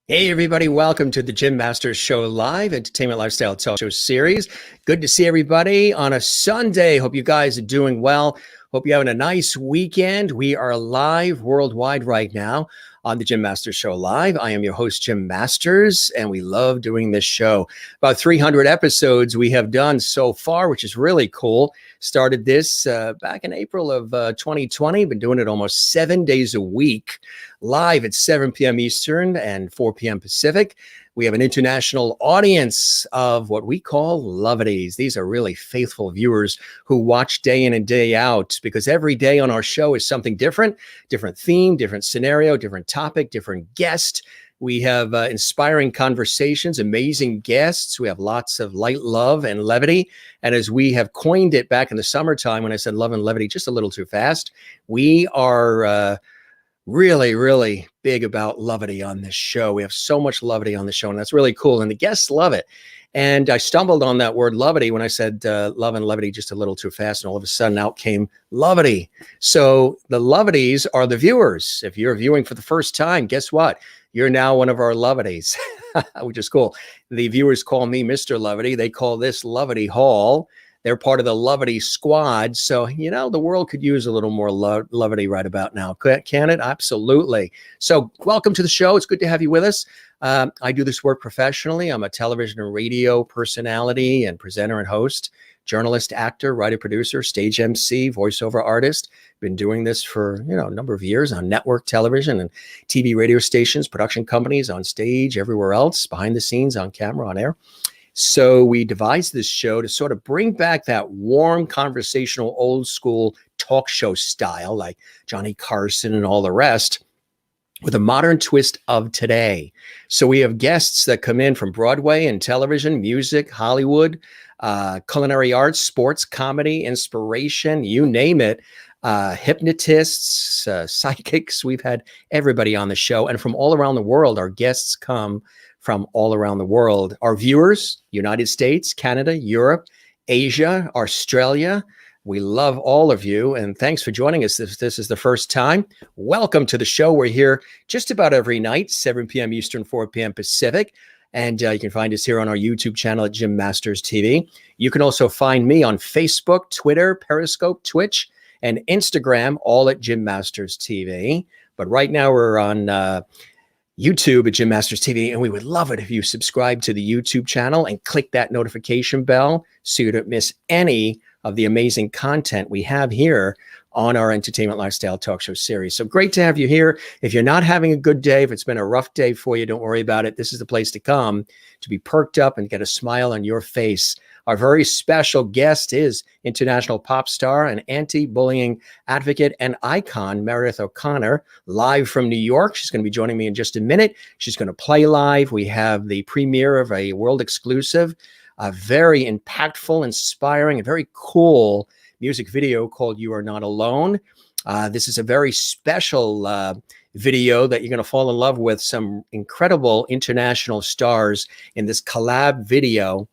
Hey, everybody, welcome to the Jim Masters Show Live Entertainment Lifestyle Talk Show Series. Good to see everybody on a Sunday. Hope you guys are doing well. Hope you're having a nice weekend. We are live worldwide right now on the Jim Masters Show Live. I am your host, Jim Masters, and we love doing this show. About 300 episodes we have done so far, which is really cool. Started this back in April of 2020. Been doing it almost 7 days a week, live at 7 p.m. Eastern and 4 p.m. Pacific. We have an international audience of what we call lovities. These are really faithful viewers who watch day in and day out, because every day on our show is something different theme, different scenario, different topic, different guest. We have inspiring conversations, amazing guests. We have lots of light, love, and levity. And as we have coined it back in the summertime, when I said love and levity just a little too fast, we are really, really big about levity on this show. We have so much levity on the show, and that's really cool. And the guests love it. And I stumbled on that word levity when I said love and levity just a little too fast. And all of a sudden out came levity. So the levities are the viewers. If you're viewing for the first time, guess what? You're now one of our levities, which is cool. The viewers call me Mr. Levity. They call this Levity Hall. They're part of the levity squad. So, you know, the world could use a little more levity right about now. Can it? Absolutely. So welcome to the show. It's good to have you with us. I do this work professionally. I'm a television and radio personality and presenter and host, journalist, actor, writer, producer, stage MC, voiceover artist. Been doing this for, a number of years on network television and TV radio stations, production companies, on stage, everywhere else, behind the scenes, on camera, on air. So we devised this show to sort of bring back that warm, conversational, old school talk show style, like Johnny Carson and all the rest, with a modern twist of today. So we have guests that come in from Broadway and television, music, Hollywood, culinary arts, sports, comedy, inspiration, you name it. Hypnotists, psychics. We've had everybody on the show, and from all around the world. Our guests come from all around the world. Our viewers, United States, Canada, Europe, Asia, Australia. We love all of you, and thanks for joining us. If this is the first time, welcome to the show. We're here just about every night, 7 p.m. Eastern, 4 p.m. Pacific. And you can find us here on our YouTube channel at Jim Masters TV. You can also find me on Facebook, Twitter, Periscope, Twitch, and Instagram, all at Jim Masters TV. But right now we're on YouTube at Jim Masters TV, and we would love it if you subscribe to the YouTube channel and click that notification bell so you don't miss any of the amazing content we have here on our Entertainment Lifestyle Talk Show series. So great to have you here. If you're not having a good day, if it's been a rough day for you, don't worry about it. This is the place to come to be perked up and get a smile on your face. Our very special guest is international pop star and anti-bullying advocate and icon, Meredith O'Connor, live from New York. She's going to be joining me in just a minute. She's going to play live. We have the premiere of a world exclusive, a very impactful, inspiring, and very cool music video called You Are Not Alone. This is a very special video that you're going to fall in love with some incredible international stars in this collab video.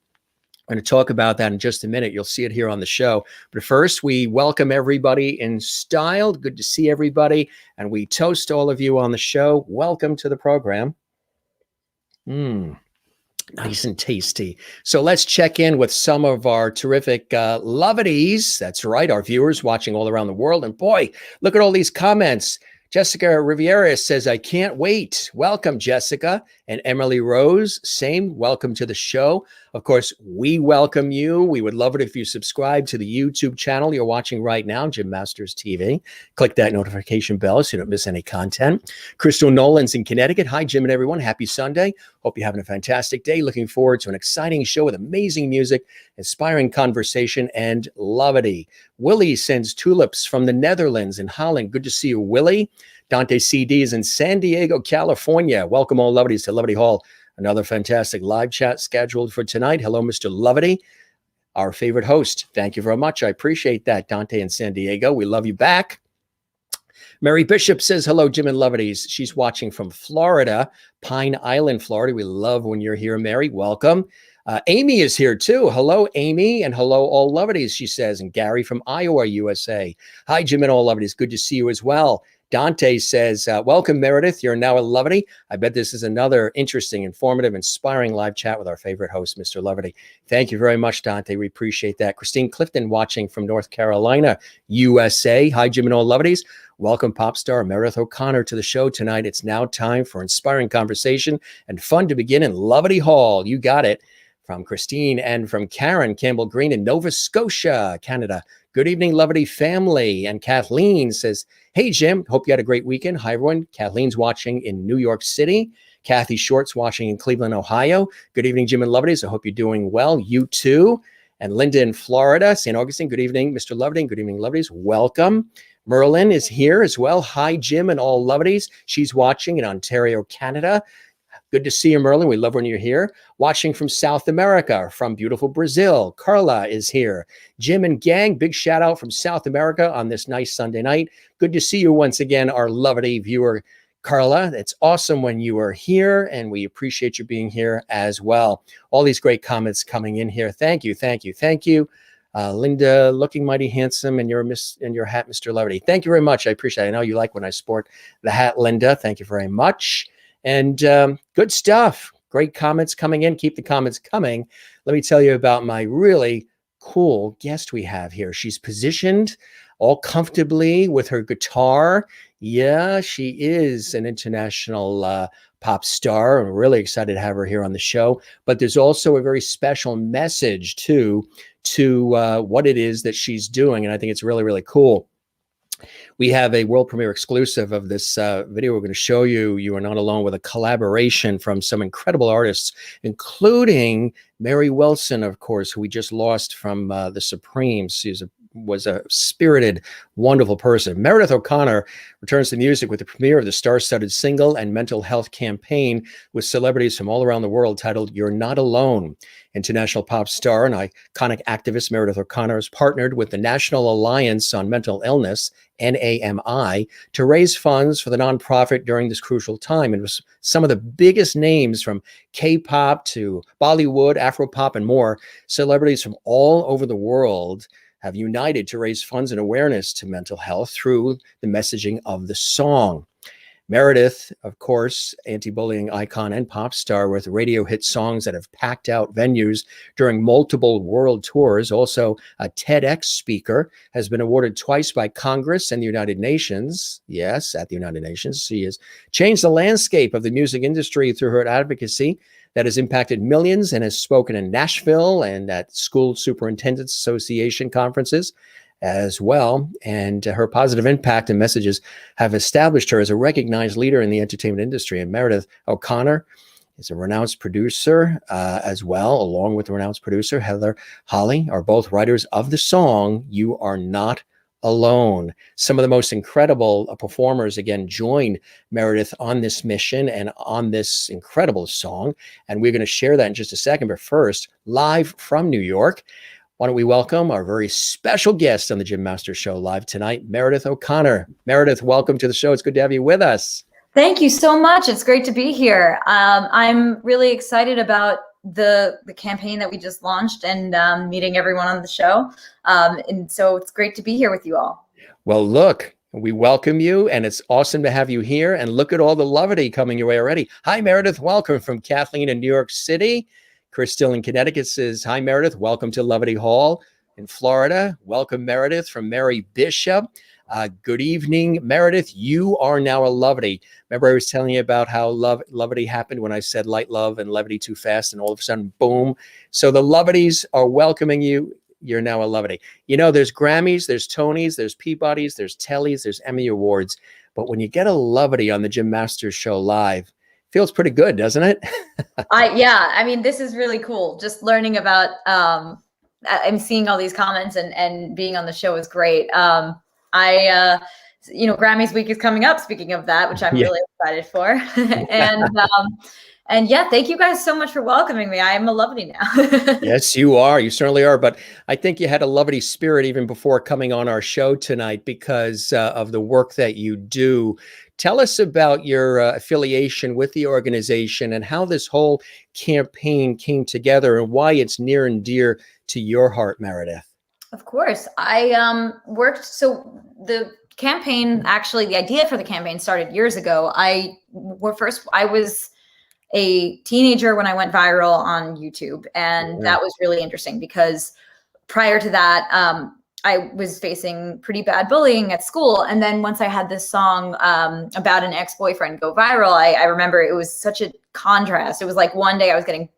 I'm going to talk about that in just a minute. You'll see it here on the show. But first, we welcome everybody in style. Good to see everybody. And we toast all of you on the show. Welcome to the program. Nice and tasty. So let's check in with some of our terrific lovities. That's right, our viewers watching all around the world. And boy, look at all these comments. Jessica Riviera says, I can't wait. Welcome, Jessica. And Emily Rose, same. Welcome to the show. Of course, we welcome you. We would love it if you subscribe to the YouTube channel you're watching right now, Jim Masters TV. Click that notification bell so you don't miss any content. Crystal Nolan's in Connecticut. Hi, Jim and everyone. Happy Sunday. Hope you're having a fantastic day. Looking forward to an exciting show with amazing music, inspiring conversation, and levity. Willie sends tulips from the Netherlands in Holland. Good to see you, Willie. Dante CD is in San Diego, California. Welcome all lovities to Levity Hall. Another fantastic live chat scheduled for tonight. Hello, Mr. Levity, our favorite host. Thank you very much. I appreciate that, Dante in San Diego. We love you back. Mary Bishop says, hello, Jim and Levities. She's watching from Florida, Pine Island, Florida. We love when you're here, Mary. Welcome. Amy is here too. Hello, Amy, and hello, all lovities, she says. And Gary from Iowa, USA. Hi, Jim and all lovities. Good to see you as well. Dante says, welcome, Meredith. You're now a Loverty. I bet this is another interesting, informative, inspiring live chat with our favorite host, Mr. Loverty. Thank you very much, Dante. We appreciate that. Christine Clifton watching from North Carolina, USA. Hi, Jim and all Loverties. Welcome, pop star Meredith O'Connor, to the show tonight. It's now time for inspiring conversation and fun to begin in Loverty Hall. You got it. From Christine and from Karen Campbell Green in Nova Scotia, Canada. Good evening, Loverty family. And Kathleen says, hey, Jim, hope you had a great weekend. Hi, everyone. Kathleen's watching in New York City. Kathy Short's watching in Cleveland, Ohio. Good evening, Jim and Loverties. I hope you're doing well. You too. And Linda in Florida, St. Augustine. Good evening, Mr. Loverty. Good evening, Loverties. Welcome. Merlin is here as well. Hi, Jim and all Loverties. She's watching in Ontario, Canada. Good to see you, Merlin. We love when you're here. Watching from South America, from beautiful Brazil. Carla is here. Jim and gang, big shout out from South America on this nice Sunday night. Good to see you once again, our Loverty viewer, Carla. It's awesome when you are here, and we appreciate you being here as well. All these great comments coming in here. Thank you, thank you, thank you. Linda, looking mighty handsome in your hat, Mr. Loverty. Thank you very much. I appreciate it. I know you like when I sport the hat, Linda. Thank you very much. And good stuff. Great comments coming in. Keep the comments coming. Let me tell you about my really cool guest we have here. She's positioned all comfortably with her guitar. Yeah, she is an international pop star. I'm really excited to have her here on the show. But there's also a very special message too to what it is that she's doing. And I think it's really, really cool. We have a world premiere exclusive of this video we're going to show you. You are not alone, with a collaboration from some incredible artists, including Mary Wilson, of course, who we just lost from the Supremes. She was a spirited, wonderful person. Meredith O'Connor returns to music with the premiere of the star-studded single and mental health campaign with celebrities from all around the world titled You're Not Alone. International pop star and iconic activist Meredith O'Connor has partnered with the National Alliance on Mental Illness, NAMI, to raise funds for the nonprofit during this crucial time. And it was some of the biggest names from K-pop to Bollywood, Afropop, and more. Celebrities from all over the world have united to raise funds and awareness to mental health through the messaging of the song. Meredith, of course, anti-bullying icon and pop star with radio hit songs that have packed out venues during multiple world tours. Also a TEDx speaker, has been awarded twice by Congress and the United Nations. Yes, at the United Nations. She has changed the landscape of the music industry through her advocacy that has impacted millions, and has spoken in Nashville and at School Superintendents Association conferences as well. And her positive impact and messages have established her as a recognized leader in the entertainment industry. And Meredith O'Connor is a renowned producer as well, along with the renowned producer Heather Holly, are both writers of the song You Are Not Alone. Some of the most incredible performers, again, joined Meredith on this mission and on this incredible song. And we're going to share that in just a second. But first, live from New York, why don't we welcome our very special guest on the Jim Masters Show live tonight, Meredith O'Connor. Meredith, welcome to the show. It's good to have you with us. Thank you so much. It's great to be here. I'm really excited about the campaign that we just launched and meeting everyone on the show. And so it's great to be here with you all. Well, look, we welcome you, and it's awesome to have you here. And look at all the Loverty coming your way already. Hi, Meredith. Welcome from Kathleen in New York City. Chris still in Connecticut says, hi, Meredith. Welcome to Loverty Hall in Florida. Welcome, Meredith, from Mary Bishop. Good evening, Meredith. You are now a Loverty. Remember I was telling you about how Loverty happened when I said light love and levity too fast, and all of a sudden, boom. So the Loverties are welcoming you. You're now a Loverty. You know, there's Grammys, there's Tonys, there's Peabodys, there's Tellys, there's Emmy Awards. But when you get a Loverty on the Jim Masters Show live, feels pretty good, doesn't it? Yeah, I mean, this is really cool. Just learning about, I'm seeing all these comments and being on the show is great. Grammys week is coming up, speaking of that, which I'm really excited for. And yeah, thank you guys so much for welcoming me. I am a Loverty now. Yes, you are. You certainly are. But I think you had a Loverty spirit even before coming on our show tonight because of the work that you do. Tell us about your affiliation with the organization and how this whole campaign came together and why it's near and dear to your heart, Meredith. Of course. I worked, so the campaign, actually, the idea for the campaign started years ago. I was a teenager when I went viral on YouTube, and that was really interesting because prior to that, I was facing pretty bad bullying at school. And then once I had this song about an ex-boyfriend go viral, I remember it was such a contrast. It was like one day I was getting,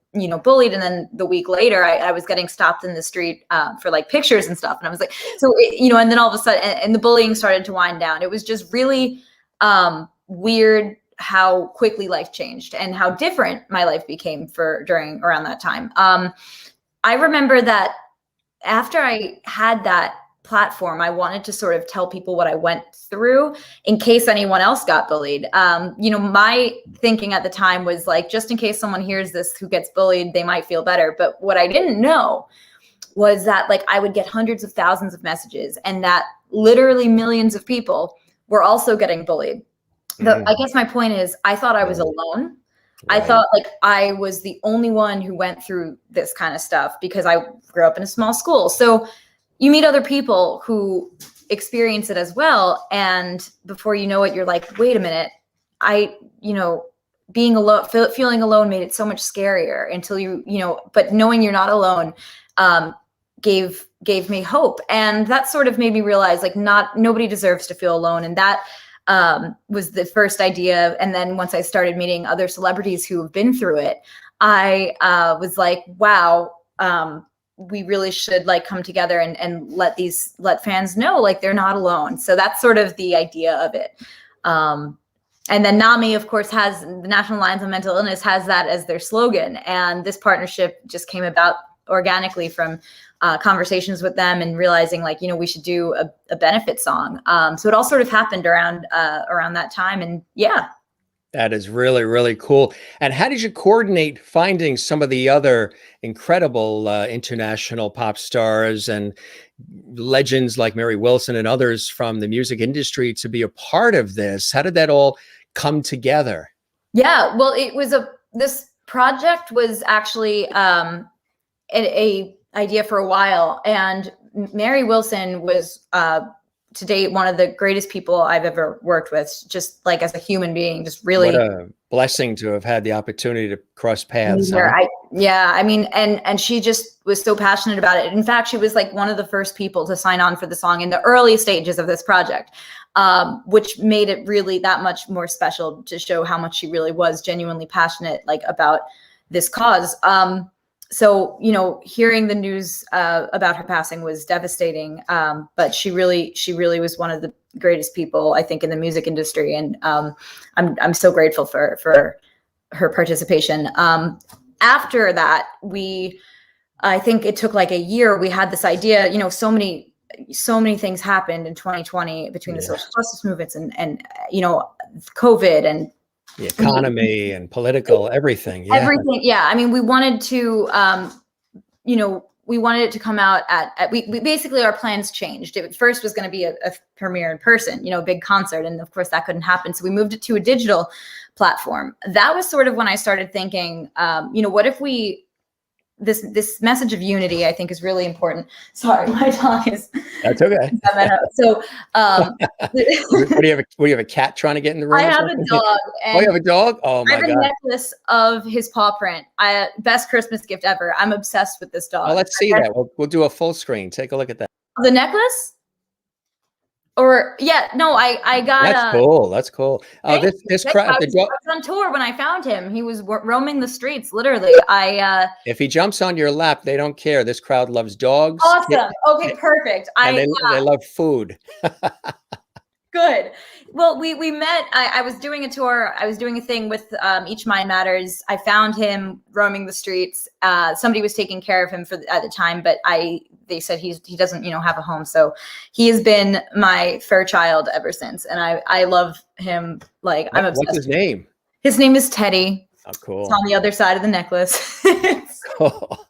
bullied. And then the week later, I was getting stopped in the street for like pictures and stuff. And I was like, so, and then all of a sudden, and the bullying started to wind down. It was just really weird how quickly life changed and how different my life became around that time. I remember that after I had that platform, I wanted to sort of tell people what I went through in case anyone else got bullied. My thinking at the time was like, just in case someone hears this who gets bullied, they might feel better. But what I didn't know was that like I would get hundreds of thousands of messages and that literally millions of people were also getting bullied. I guess my point is I thought I was alone. Right. I thought like I was the only one who went through this kind of stuff because I grew up in a small school. So you meet other people who experience it as well. And before you know it, you're like, wait a minute, being alone, feeling alone made it so much scarier until but knowing you're not alone gave me hope. And that sort of made me realize like nobody deserves to feel alone. And that was the first idea. And then once I started meeting other celebrities who have been through it, I was like, wow, we really should like come together and let fans know like they're not alone. So that's sort of the idea of it. And then NAMI, of course, has the National Alliance on Mental Illness has that as their slogan. And this partnership just came about organically from conversations with them and realizing like, we should do a benefit song. So it all sort of happened around that time. And yeah. That is really, really cool. And how did you coordinate finding some of the other incredible international pop stars and legends like Mary Wilson and others from the music industry to be a part of this? How did that all come together? Yeah, well, this project was actually a idea for a while, and Mary Wilson was to date one of the greatest people I've ever worked with, just like as a human being, just really what a blessing to have had the opportunity to cross paths. And she just was so passionate about it. In fact, she was like one of the first people to sign on for the song in the early stages of this project, which made it really that much more special to show how much she really was genuinely passionate like about this cause. So, hearing the news about her passing was devastating. But she really was one of the greatest people, I think, in the music industry. And I'm so grateful for her participation. After that, I think it took like a year. We had this idea, so many things happened in 2020 between the social justice movements and COVID and the economy and political everything. Yeah. Everything. Yeah. I mean, we wanted to, we wanted it to come out we basically, our plans changed. It first was going to be a premiere in person, a big concert. And of course that couldn't happen. So we moved it to a digital platform. That was sort of when I started thinking, what if this message of unity, I think, is really important. Sorry, my dog is. That's okay. So, what do you have a cat trying to get in the room? I have a dog. Oh, you have a dog? Oh my God! I have a necklace of his paw print. Best Christmas gift ever. I'm obsessed with this dog. Oh, let's see that. We'll do a full screen. Take a look at that. The necklace? I got. That's cool. That's cool. This crowd. I was on tour when I found him. He was roaming the streets, literally. If he jumps on your lap, they don't care. This crowd loves dogs. Awesome. Okay, perfect. They love food. Good. Well, we met. I was doing a tour. I was doing a thing with Each Mind Matters. I found him roaming the streets. Somebody was taking care of him at the time, but they said he doesn't have a home. So he has been my fur child ever since, and I love him. Like I'm obsessed. What's his name? His name is Teddy. Oh, cool. It's on the other side of the necklace. Cool.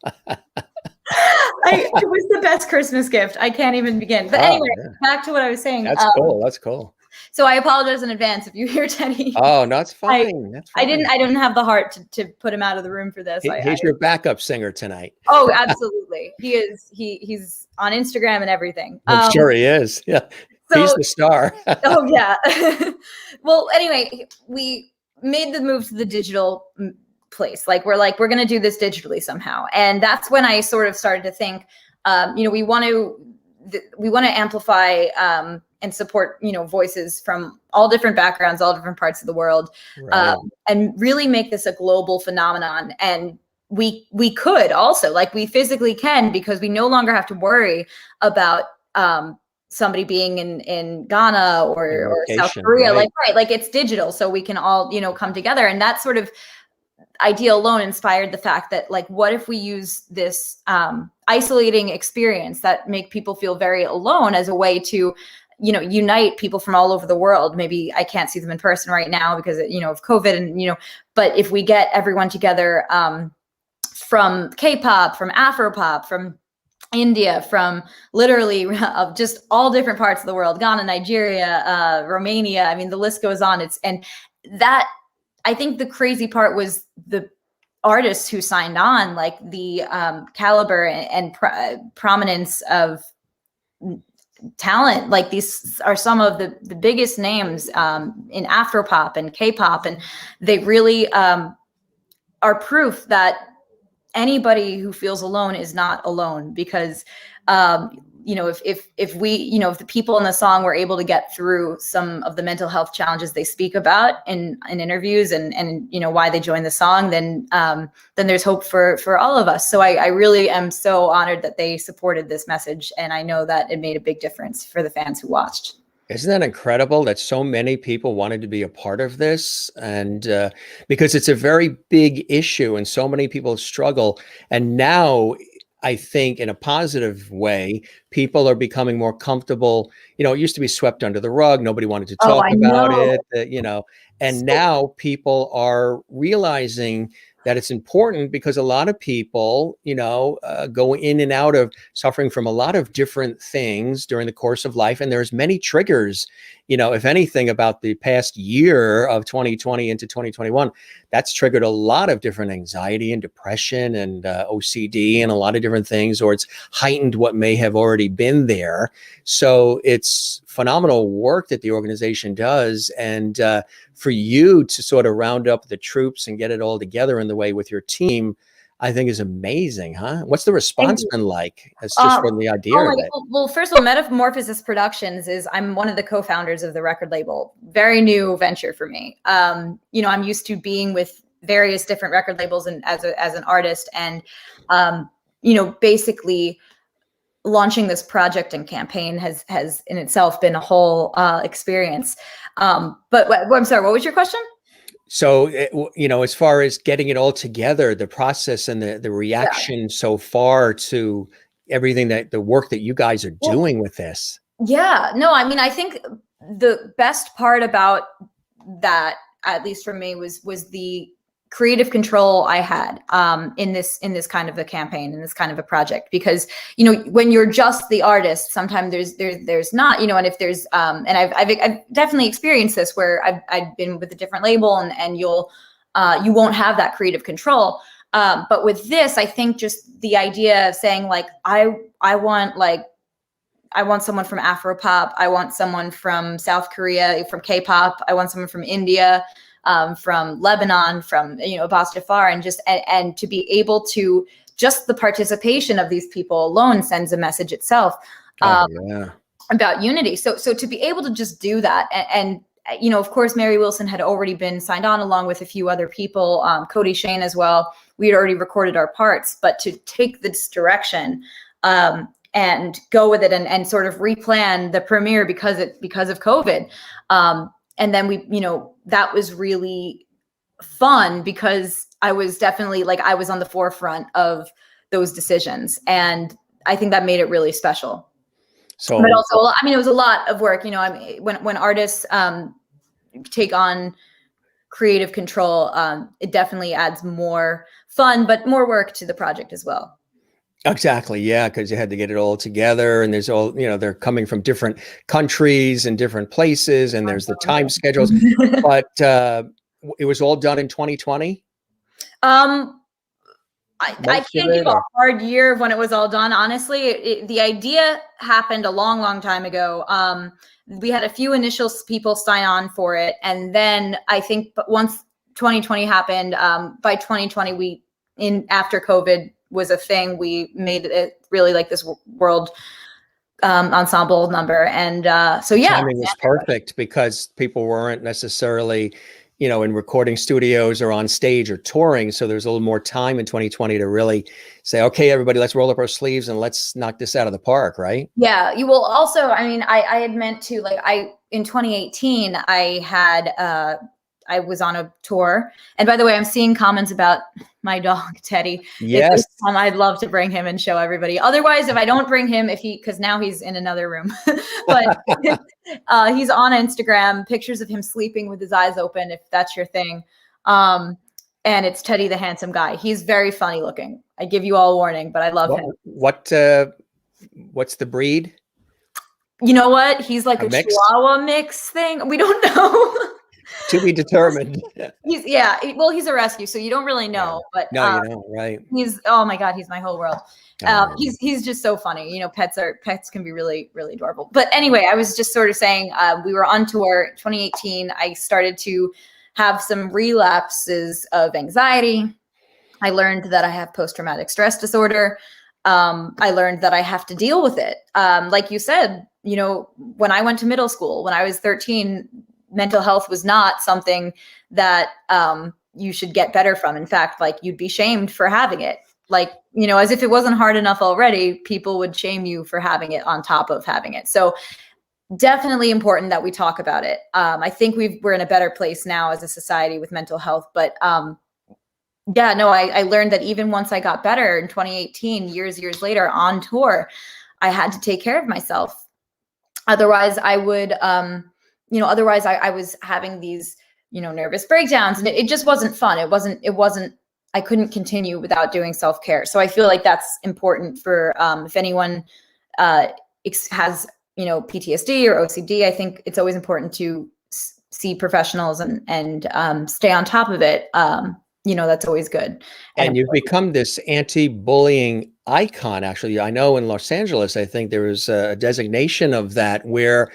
It was the best Christmas gift. I can't even begin. But anyway, back to what I was saying. That's cool. That's cool. So I apologize in advance if you hear Teddy. Oh, no, it's fine. That's fine. I didn't have the heart to put him out of the room for this. He's your backup singer tonight. Oh, absolutely. He is. He's on Instagram and everything. I'm sure he is. Yeah. He's the star. Oh yeah. Well, anyway, we made the move to the digital place. We're going to do this digitally somehow. And that's when I sort of started to think, we want to amplify and support, voices from all different backgrounds, all different parts of the world, Right. and really make this a global phenomenon. And we could also, we physically can, because we no longer have to worry about somebody being in Ghana or South Korea, right. It's digital, so we can all, come together. And that sort of idea alone inspired the fact that, what if we use this isolating experience that make people feel very alone as a way to, unite people from all over the world. Maybe I can't see them in person right now because of COVID, and but if we get everyone together, from K-pop, from Afropop, from India, from literally of just all different parts of the world, Ghana, Nigeria, Romania. I mean, the list goes on. And that, I think the crazy part was the artists who signed on, the caliber and prominence of talent. These are some of the biggest names in Afropop and K-pop. And they really are proof that anybody who feels alone is not alone, because if the people in the song were able to get through some of the mental health challenges they speak about in interviews and why they joined the song, then there's hope for all of us. So I really am so honored that they supported this message, and I know that it made a big difference for the fans who watched. Isn't that incredible that so many people wanted to be a part of this? And because it's a very big issue and so many people struggle. And now I think in a positive way, people are becoming more comfortable. It used to be swept under the rug. Nobody wanted to talk about it, and now people are realizing that it's important, because a lot of people, go in and out of suffering from a lot of different things during the course of life. And there's many triggers, if anything, about the past year of 2020 into 2021, that's triggered a lot of different anxiety and depression and OCD and a lot of different things, or it's heightened what may have already been there. So it's phenomenal work that the organization does. And for you to sort of round up the troops and get it all together in the way with your team, I think is amazing, huh? What's the response been like? It's just from the idea of it. Well, first of all, Metamorphosis Productions I'm one of the co-founders of the record label. Very new venture for me. I'm used to being with various different record labels and as an artist, and basically launching this project and campaign has in itself been a whole experience. But I'm sorry, what was your question? So, as far as getting it all together, the process and the reaction so far to everything, that the work that you guys are doing with this. Yeah, no, I mean, I think the best part about that, at least for me, was the creative control I had in this kind of a campaign, in this kind of a project, because when you're just the artist, sometimes there's not, and if there's and I've definitely experienced this where I've been with a different label, and you won't have that creative control, but with this, I think just the idea of saying I want someone from Afropop, I want someone from South Korea, from K-pop, I want someone from India, from Lebanon, from Abbas Jafar, and to be able to, just the participation of these people alone sends a message itself about unity. So to be able to just do that, and of course, Mary Wilson had already been signed on along with a few other people, Cody Shane as well. We had already recorded our parts, but to take this direction and go with it and sort of replan the premiere because of COVID. And then that was really fun, because I was definitely I was on the forefront of those decisions. And I think that made it really special. So, but also, I mean, it was a lot of work, when artists take on creative control, it definitely adds more fun, but more work to the project as well. Exactly. Yeah. Because you had to get it all together, and there's all, they're coming from different countries and different places, and there's the time schedules, but it was all done in 2020. I can't give a hard year of when it was all done. Honestly, the idea happened a long, long time ago. we had a few initial people sign on for it. And then I think once 2020 happened, by 2020, after COVID was a thing, we made it really like this world ensemble number. And so, yeah. Timing was perfect because people weren't necessarily, in recording studios or on stage or touring. So there's a little more time in 2020 to really say, okay, everybody, let's roll up our sleeves and let's knock this out of the park, right? Yeah. You will also, I mean, I had meant to, like, in 2018, I was on a tour. And by the way, I'm seeing comments about my dog, Teddy. Yes. I'd love to bring him and show everybody. Otherwise, if I don't bring him, because now he's in another room, but he's on Instagram, pictures of him sleeping with his eyes open, if that's your thing. And it's Teddy, the handsome guy. He's very funny looking. I give you all a warning, but I love him. What's the breed? You know what? He's like a Chihuahua mix thing. We don't know. To be determined. He's a rescue, so you don't really know. Yeah. But no, you don't, right? Oh my God, he's my whole world. He's just so funny. Pets can be really, really adorable. But anyway, I was just sort of saying, we were on tour 2018. I started to have some relapses of anxiety. I learned that I have post-traumatic stress disorder. I learned that I have to deal with it. Like you said, when I went to middle school, when I was 13, mental health was not something that you should get better from. In fact, like, you'd be shamed for having it. Like, as if it wasn't hard enough already, people would shame you for having it on top of having it. So definitely important that we talk about it. I think we're in a better place now as a society with mental health. But I learned that even once I got better in 2018, years later on tour, I had to take care of myself. Otherwise, I would, I was having these, nervous breakdowns, and it just wasn't fun. It wasn't, I couldn't continue without doing self-care. So I feel like that's important for, if anyone has, PTSD or OCD, I think it's always important to see professionals and stay on top of it. That's always good. And you've become this anti-bullying icon. Actually, I know in Los Angeles, I think there was a designation of that where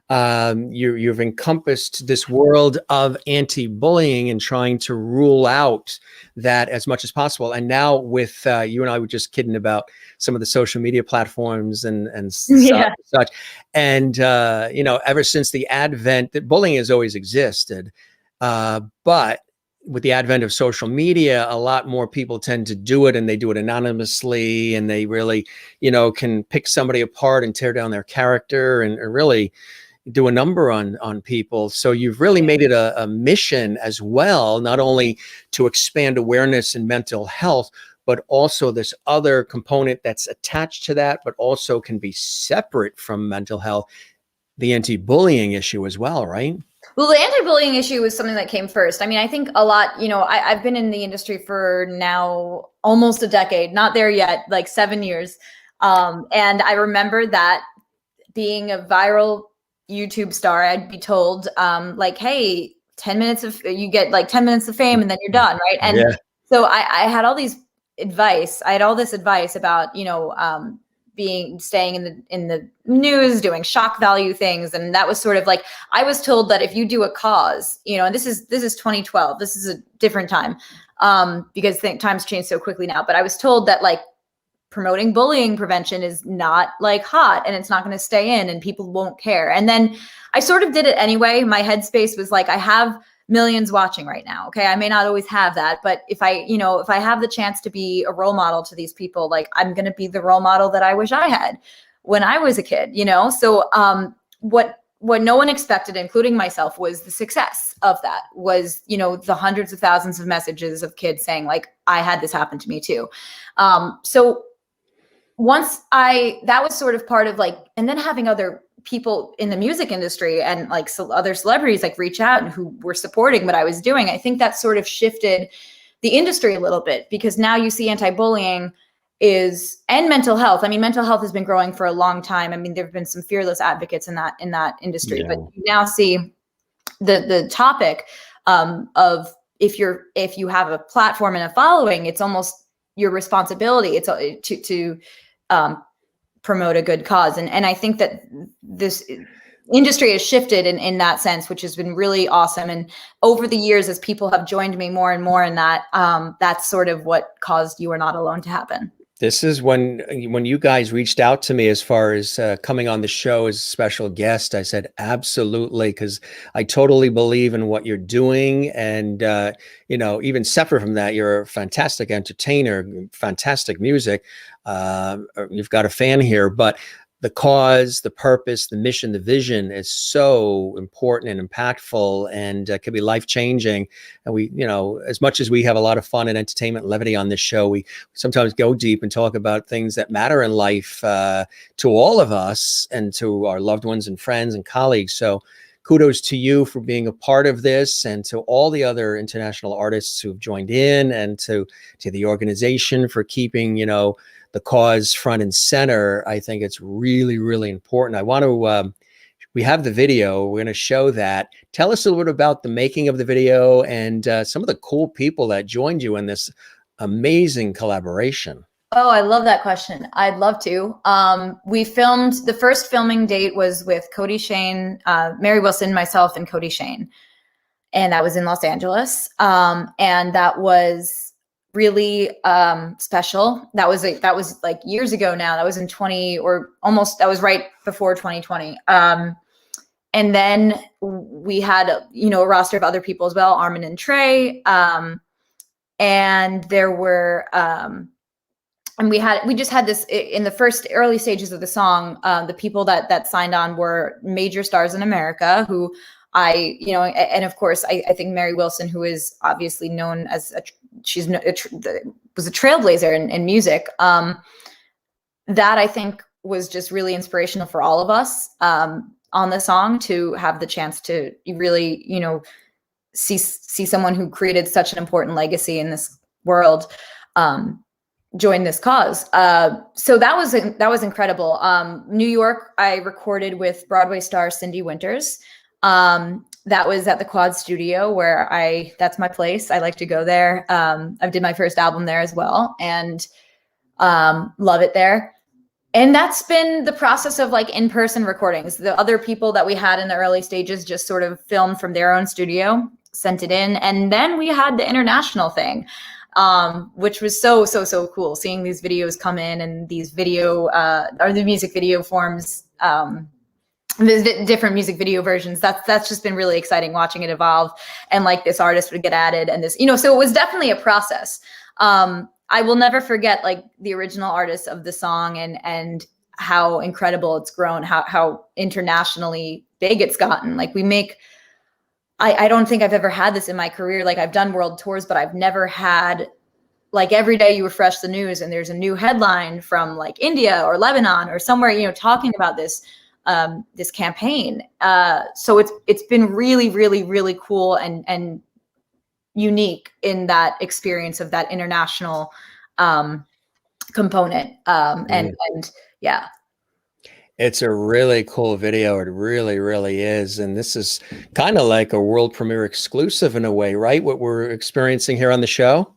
you've encompassed this world of anti-bullying and trying to rule out that as much as possible. And now with you and I were just kidding about some of the social media platforms and such. And, ever since the advent that bullying has always existed, but with the advent of social media, a lot more people tend to do it, and they do it anonymously, and they really, can pick somebody apart and tear down their character and really do a number on people. So you've really made it a mission as well, not only to expand awareness in mental health, but also this other component that's attached to that, but also can be separate from mental health, the anti-bullying issue as well, right? Well, the anti-bullying issue was something that came first. I mean, I think a lot, I've been in the industry for now almost a decade, not there yet, like 7 years. And I remember that being a viral YouTube star, I'd be told, hey, 10 minutes you get like 10 minutes of fame and then you're done. Right. And so I had all this advice about, staying in the news, doing shock value things. And that was sort of like, I was told that if you do a cause, and this is 2012, this is a different time, because times change so quickly now. But I was told that like promoting bullying prevention is not like hot, and it's not going to stay in, and people won't care. And then I sort of did it anyway. My headspace was like, I have millions watching right now. Okay. I may not always have that, but if I have the chance to be a role model to these people, like, I'm going to be the role model that I wish I had when I was a kid, So, what no one expected, including myself, was the success of that was, the hundreds of thousands of messages of kids saying like, I had this happen to me too. So once that was sort of part of like, and then having other people in the music industry and like other celebrities like reach out and who were supporting what I was doing, I think that sort of shifted the industry a little bit, because now you see anti-bullying and mental health. I mean, mental health has been growing for a long time. I mean, there've been some fearless advocates in that industry, but you now see the topic of if you have a platform and a following, it's almost your responsibility. It's to promote a good cause. And I think that industry has shifted in that sense, which has been really awesome. And over the years, as people have joined me more and more in that, that's sort of what caused You Are Not Alone to happen. This is when you guys reached out to me as far as coming on the show as a special guest. I said, absolutely, because I totally believe in what you're doing. And, even separate from that, you're a fantastic entertainer, fantastic music. You've got a fan here, but the cause, the purpose, the mission, the vision is so important and impactful, and can be life-changing. And we, as much as we have a lot of fun and entertainment and levity on this show, we sometimes go deep and talk about things that matter in life to all of us and to our loved ones and friends and colleagues. So kudos to you for being a part of this, and to all the other international artists who've joined in, and to the organization for keeping, the cause front and center. I think it's really, really important. I want to, we have the video, we're going to show that. Tell us a little bit about the making of the video and some of the cool people that joined you in this amazing collaboration. Oh, I love that question. I'd love to. We filmed, the first filming date was with Cody Shane, Mary Wilson, myself, and Cody Shane. And that was in Los Angeles. And that was really special. That was like years ago now. That was in that was right before 2020. And then we had, a roster of other people as well, Armin and Trey. And there were, and we just had this in the first early stages of the song. The people that signed on were major stars in America who and of course, I think Mary Wilson, who is obviously known as was a trailblazer in music. That I think was just really inspirational for all of us on the song, to have the chance to really, see someone who created such an important legacy in this world join this cause. So that was incredible. New York, I recorded with Broadway star Cindy Winters. That was at the Quad Studio, where that's my place. I like to go there. I did my first album there as well, and love it there. And that's been the process of like in-person recordings. The other people that we had in the early stages just sort of filmed from their own studio, sent it in. And then we had the international thing, which was so cool, seeing these videos come in, and these the music video forms, different music video versions. That's just been really exciting, watching it evolve, and like this artist would get added, and this, so it was definitely a process. I will never forget like the original artist of the song, and how incredible it's grown, how internationally big it's gotten. Like I don't think I've ever had this in my career. Like I've done world tours, but I've never had, like, every day you refresh the news and there's a new headline from like India or Lebanon or somewhere, talking about this campaign. So it's been really, really, really cool and unique in that experience of that international component. And yeah. It's a really cool video. It really, really is. And this is kind of like a world premiere exclusive in a way, right? What we're experiencing here on the show.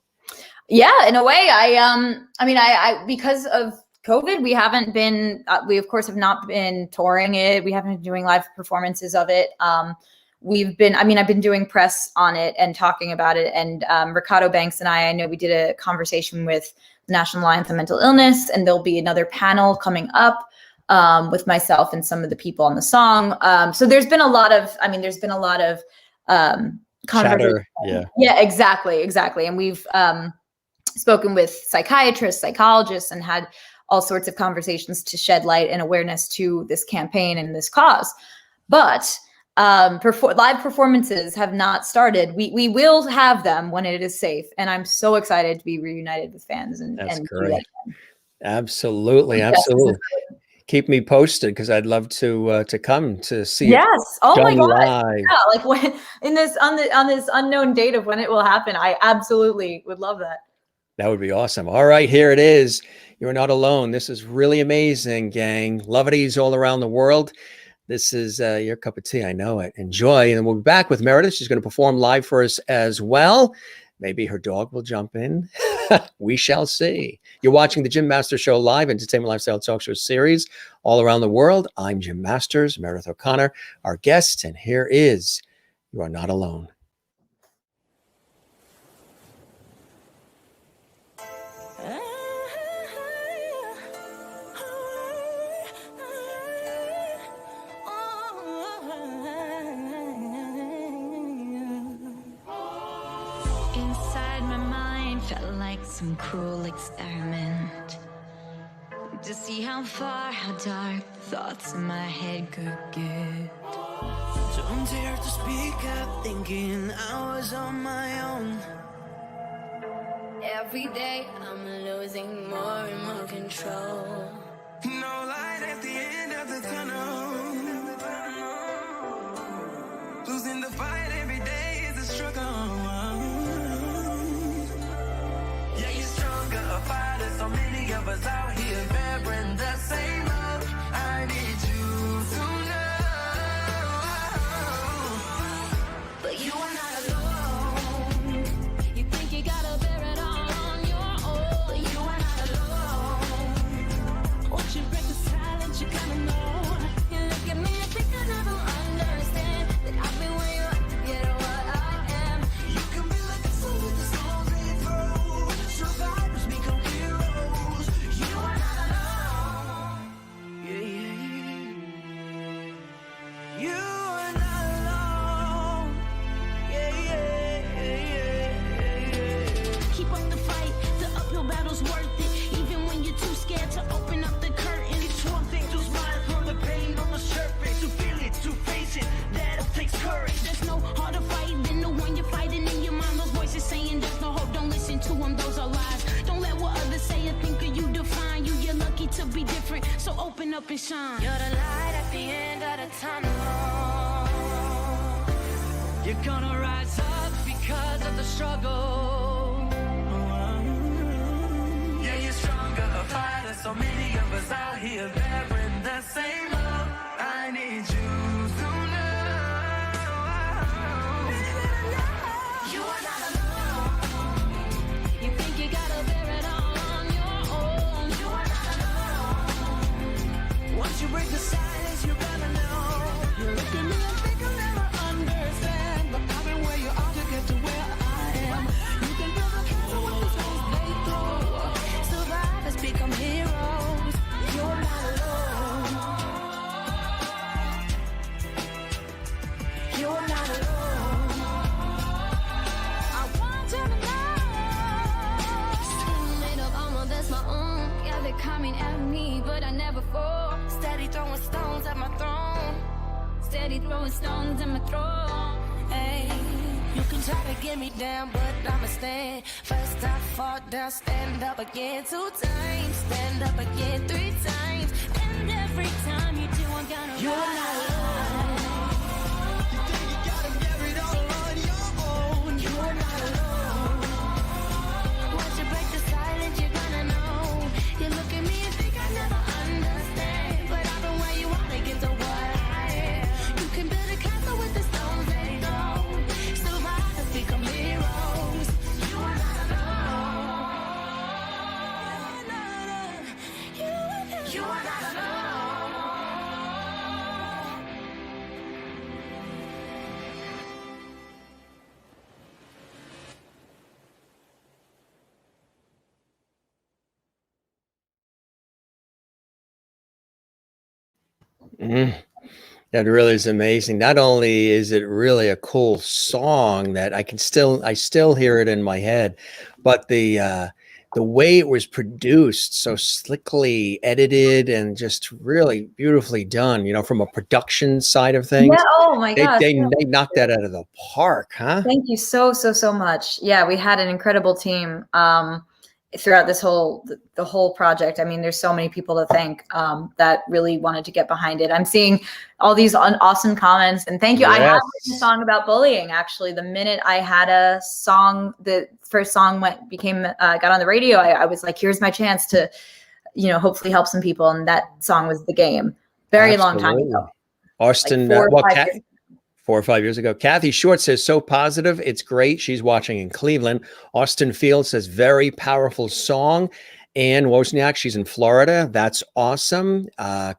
Yeah, in a way. I because of COVID, we haven't been, we of course have not been touring it. We haven't been doing live performances of it. I've been doing press on it and talking about it. And Ricardo Banks and I know we did a conversation with the National Alliance on Mental Illness, and there'll be another panel coming up with myself and some of the people on the song. So there's been a lot of Chatter, yeah. Yeah, exactly. And we've spoken with psychiatrists, psychologists, and had all sorts of conversations to shed light and awareness to this campaign and this cause. But live performances have not started. We will have them when it is safe, and I'm so excited to be reunited with fans. That's great. Absolutely. Keep me posted, because I'd love to come to see it. Yes. Oh my God. Live. Yeah. Like when on this unknown date of when it will happen, I absolutely would love that. That would be awesome. All right, here it is. You're not alone. This is really amazing, gang. Lovities all around the world. This is your cup of tea. I know it. Enjoy. And we'll be back with Meredith. She's going to perform live for us as well. Maybe her dog will jump in. We shall see. You're watching the Jim Masters Show live, entertainment lifestyle talk show series all around the world. I'm Jim Masters, Meredith O'Connor, our guest, and here is You Are Not Alone. Inside my mind felt like some cruel experiment to see how far, how dark the thoughts in my head could get. Don't dare to speak up, thinking I was on my own. Every day I'm losing more and more control. No light at the end of the tunnel. Losing the fight every day is a struggle. Yeah, you're stronger, a fighter. So many of us out here bearing the same load. I need you to know, But you are not alone. You think you gotta bear it all on your own. But you are not alone. Once you break the silence, you gotta know. You look at me and think I never understand that I've been where you are to get what I am. you can be like the sun with the storms we throw. Survivors become heroes. You are not alone. Yeah, yeah, yeah. You are not alone. Yeah, yeah, yeah, yeah. Keep up the fight, the uphill battle's worth it. Even when you're too scared to open up the curtain. It's one thing to smile from the pain on the surface, to feel it, to face it. That takes courage. There's no harder fight than the one you're fighting in your mind. Those voices saying there's no hope, don't listen to them, those are lies. Don't let what others say or think of you define you. You're lucky to be different, so open up and shine. You're the light at the end of the tunnel. You're gonna rise up because of the struggle. Yeah, you're stronger, a fighter. So many of us out here bearing the same load. I need you to know. You are not alone. You think you gotta bear it all on your own. You are not alone. Once you break the silence, you gotta know. You look at me and think I'll never understand, but I've been where you are to get to where I am. You can build a castle with the stones they throw. Survivors become heroes. You're not alone. You're not alone. I want you to know. Made of armor that's my own. Yeah, they're coming at me, but I never fall. Steady throwing stones at my throne. Steady throwing stones in my throat. Hey, you can try to get me down, but I'ma stand. First I fall down, stand up again 2 times. Stand up again 3 times. And every time you do, I'm gonna You're rise. not alone. You think you gotta bear it all on your own. You're not alone. Once you break the silence, you're gonna know. You look at me and think I never understand, but I've been where you are to get to what I am. You can build a castle with the stones they throw. Survivors become heroes. You are not alone. You are not alone. That really is amazing. Not only is it really a cool song that I still hear it in my head, but the way it was produced, so slickly edited and just really beautifully done, from a production side of things. Yeah. Oh my gosh. They knocked that out of the park, huh? Thank you so much. Yeah, we had an incredible team throughout the whole project. I mean, there's so many people to thank that really wanted to get behind it. I'm seeing all these awesome comments, and thank you. Yes. I have written a song about bullying. Actually, the minute I had a song, the first song got on the radio, I was like, here's my chance to, hopefully help some people. And that song was The Game. Very long time ago. Austin, Like 4 or 5 years. 4 or 5 years ago. Kathy Short says, so positive. It's great. She's watching in Cleveland. Austin Field says, very powerful song. Ann Wozniak, she's in Florida. That's awesome.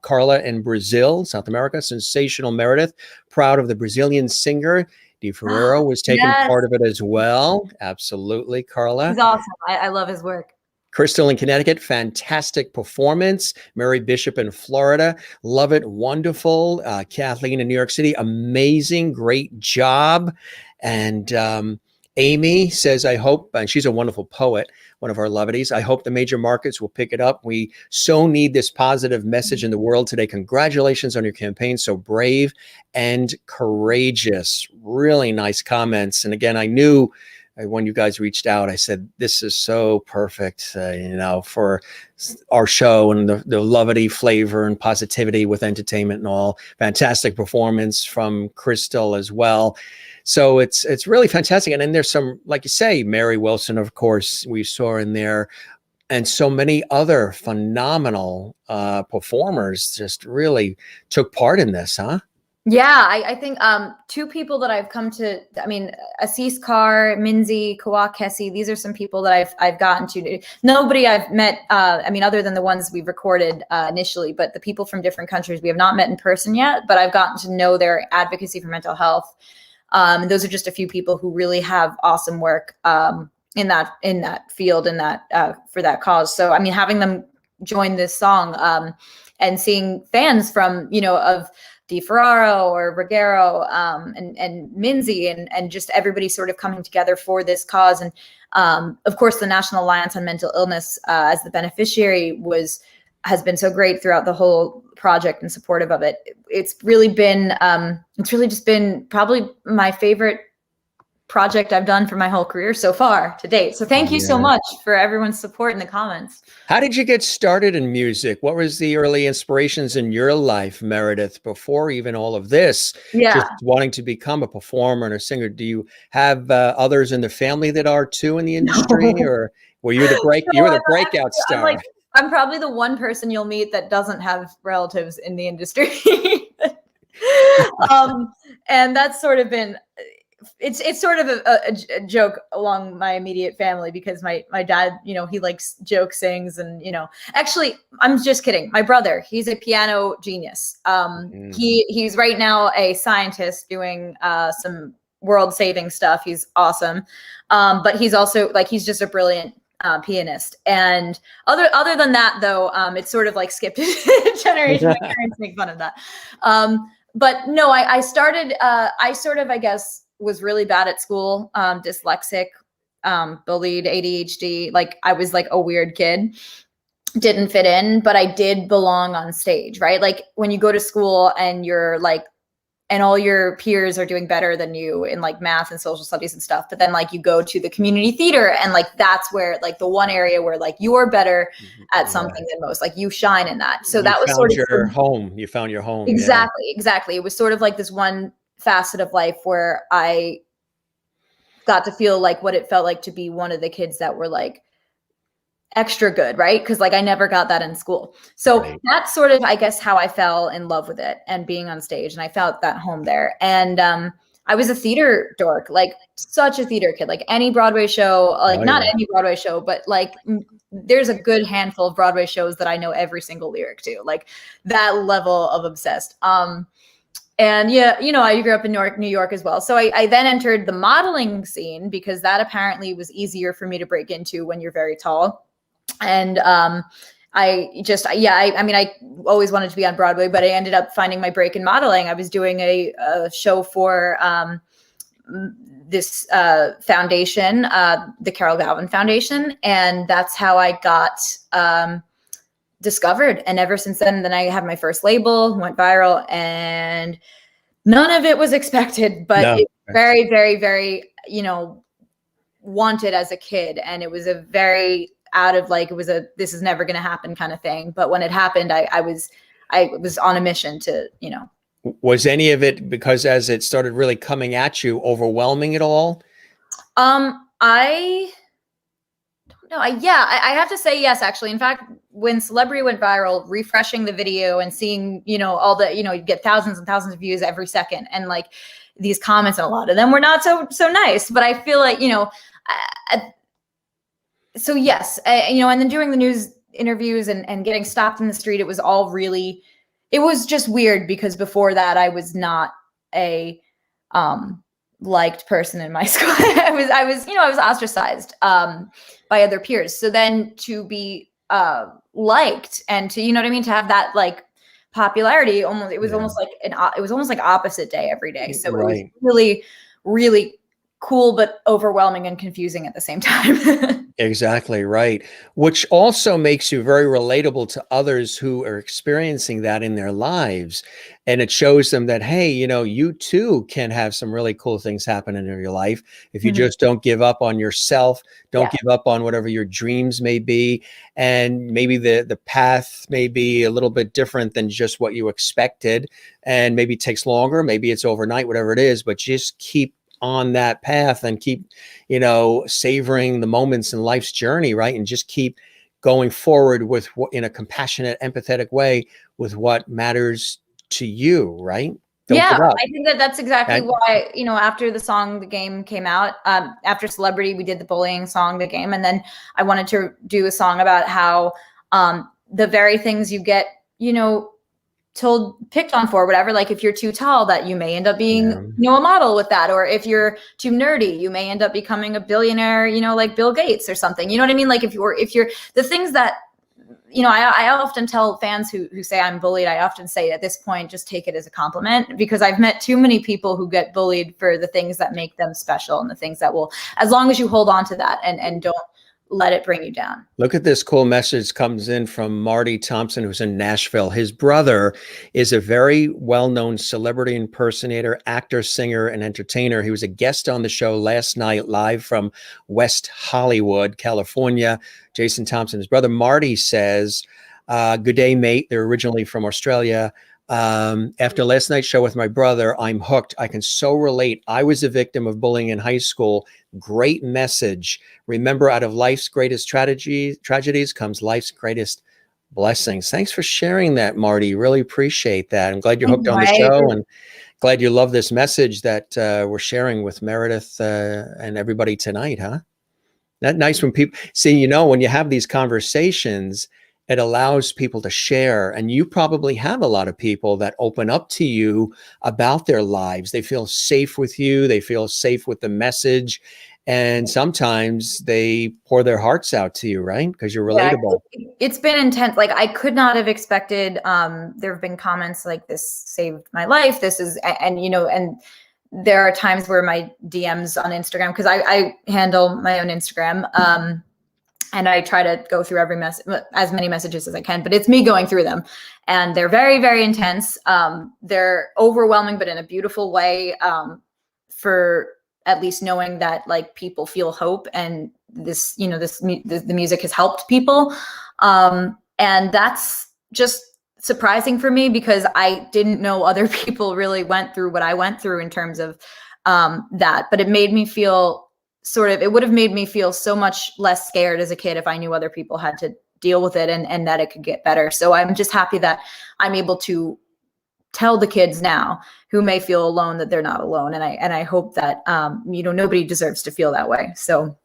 Carla in Brazil, South America. Sensational Meredith. Proud of the Brazilian singer. Di Ferrero was taking Yes. part of it as well. Absolutely, Carla. He's awesome. I love his work. Crystal in Connecticut, fantastic performance. Mary Bishop in Florida, love it, wonderful. Kathleen in New York City, amazing, great job. And Amy says, I hope, and she's a wonderful poet, one of our lovities, I hope the major markets will pick it up. We so need this positive message in the world today. Congratulations on your campaign. So brave and courageous. Really nice comments. And again, I knew when you guys reached out, I said, this is so perfect, for our show and the levity, flavor, and positivity with entertainment and all. Fantastic performance from Crystal as well. So it's really fantastic. And then there's some, like you say, Mary Wilson, of course, we saw in there, and so many other phenomenal performers just really took part in this, huh? Yeah, I think two people that I've come to, Assis Carr, Minzy, Kawak Kessie, these are some people that I've gotten to. Nobody I've met, other than the ones we've recorded initially, but the people from different countries we have not met in person yet, but I've gotten to know their advocacy for mental health. And those are just a few people who really have awesome work in that field, in that for that cause. So, having them join this song and seeing fans from, of Di Ferraro or Ruggiero and Minzy and just everybody sort of coming together for this cause. And of course, the National Alliance on Mental Illness as the beneficiary has been so great throughout the whole project and supportive of it. It's really just been probably my favorite project I've done for my whole career so far to date. So thank you so much for everyone's support in the comments. How did you get started in music? What was the early inspirations in your life, Meredith, before even all of this? Yeah. Just wanting to become a performer and a singer. Do you have others in the family that are too in the industry, or were you the breakout star? I'm probably the one person you'll meet that doesn't have relatives in the industry. And that's sort of been, it's sort of a joke along my immediate family, because my dad, he likes joke sings, and, actually, I'm just kidding. My brother, he's a piano genius. He's right now a scientist doing some world saving stuff. He's awesome. But he's also he's just a brilliant pianist. And other than that, though, it's sort of like skipped a generation. My parents make fun of that. But no, I started, I sort of, I guess, was really bad at school, dyslexic, bullied, ADHD. I was like a weird kid, didn't fit in, but I did belong on stage, right? Like when you go to school and you're and all your peers are doing better than you in math and social studies and stuff. But then you go to the community theater, and that's where the one area where you're better at something than most, you shine in that. So that was sort of your home. You found your home. Exactly. Yeah. Exactly. It was sort of this one facet of life where I got to feel what it felt like to be one of the kids that were extra good, right? Because I never got that in school. So that's sort of, I guess, how I fell in love with it and being on stage, and I felt that home there. And I was a theater dork, such a theater kid, any Broadway show, not any Broadway show, but there's a good handful of Broadway shows that I know every single lyric to, that level of obsessed. And yeah, I grew up in New York as well. So I then entered the modeling scene, because that apparently was easier for me to break into when you're very tall. And I always wanted to be on Broadway, but I ended up finding my break in modeling. I was doing a show for this foundation, the Carol Galvin Foundation. And that's how I got discovered. And ever since then I had my first label, went viral, and none of it was expected, but it's very, very, very, wanted as a kid. And it was a very out of this is never going to happen kind of thing. But when it happened, I was on a mission to, Was any of it, because as it started really coming at you, overwhelming at all? I don't know. I have to say yes, actually. In fact, when Celebrity went viral, refreshing the video and seeing, all the, you get thousands and thousands of views every second. And these comments, and a lot of them were not so nice. But I feel like, so yes, and then doing the news interviews and getting stopped in the street, it was all really, it was just weird because before that I was not a liked person in my school. I was ostracized by other peers. So then to be liked and to, to have that like popularity, it was almost like opposite day every day. So it was really, really cool, but overwhelming and confusing at the same time. Exactly right. Which also makes you very relatable to others who are experiencing that in their lives. And it shows them that, hey, you too can have some really cool things happen in your life if you just don't give up on yourself, don't give up on whatever your dreams may be. And maybe the path may be a little bit different than just what you expected. And maybe it takes longer, maybe it's overnight, whatever it is, but just keep on that path and keep, savoring the moments in life's journey, right? And just keep going forward with what, in a compassionate, empathetic way, with what matters to you, right? Don't give up. I think that's exactly why, after the song The Game came out, after Celebrity, we did the bullying song The Game, and then I wanted to do a song about how the very things you get, picked on for, whatever, like if you're too tall, that you may end up being a model with that, or if you're too nerdy, you may end up becoming a billionaire, like Bill Gates or something. You know what I mean? Like if you're the things that, I often tell fans who say I'm bullied, I often say at this point, just take it as a compliment, because I've met too many people who get bullied for the things that make them special and the things that will, as long as you hold on to that and don't let it bring you down. Look at this cool message comes in from Marty Thompson, who's in Nashville. His brother is a very well-known celebrity impersonator, actor, singer, and entertainer. He was a guest on the show last night, live from West Hollywood, California. Jason Thompson, his brother Marty, says, good day, mate. They're originally from Australia. After last night's show with my brother, I'm hooked. I can so relate. I was a victim of bullying in high school. Great message. Remember, out of life's greatest tragedies comes life's greatest blessings. Thanks for sharing that, Marty. Really appreciate that. I'm glad you're hooked on the show, and glad you love this message that we're sharing with Meredith and everybody tonight, huh? That nice when people see, when you have these conversations, it allows people to share. And you probably have a lot of people that open up to you about their lives. They feel safe with you. They feel safe with the message. And sometimes they pour their hearts out to you, right? Because you're relatable. It's been intense. Like I could not have expected. There have been comments like, this saved my life. This is, and there are times where my DMs on Instagram, because I handle my own Instagram, and I try to go through as many messages as I can, but it's me going through them, and they're very, very intense. They're overwhelming, but in a beautiful way, for at least knowing that like people feel hope, and this, the music has helped people. And that's just surprising for me, because I didn't know other people really went through what I went through in terms of that, but it made me feel it would have made me feel so much less scared as a kid if I knew other people had to deal with it and that it could get better. So I'm just happy that I'm able to tell the kids now who may feel alone that they're not alone. And I hope that, nobody deserves to feel that way. So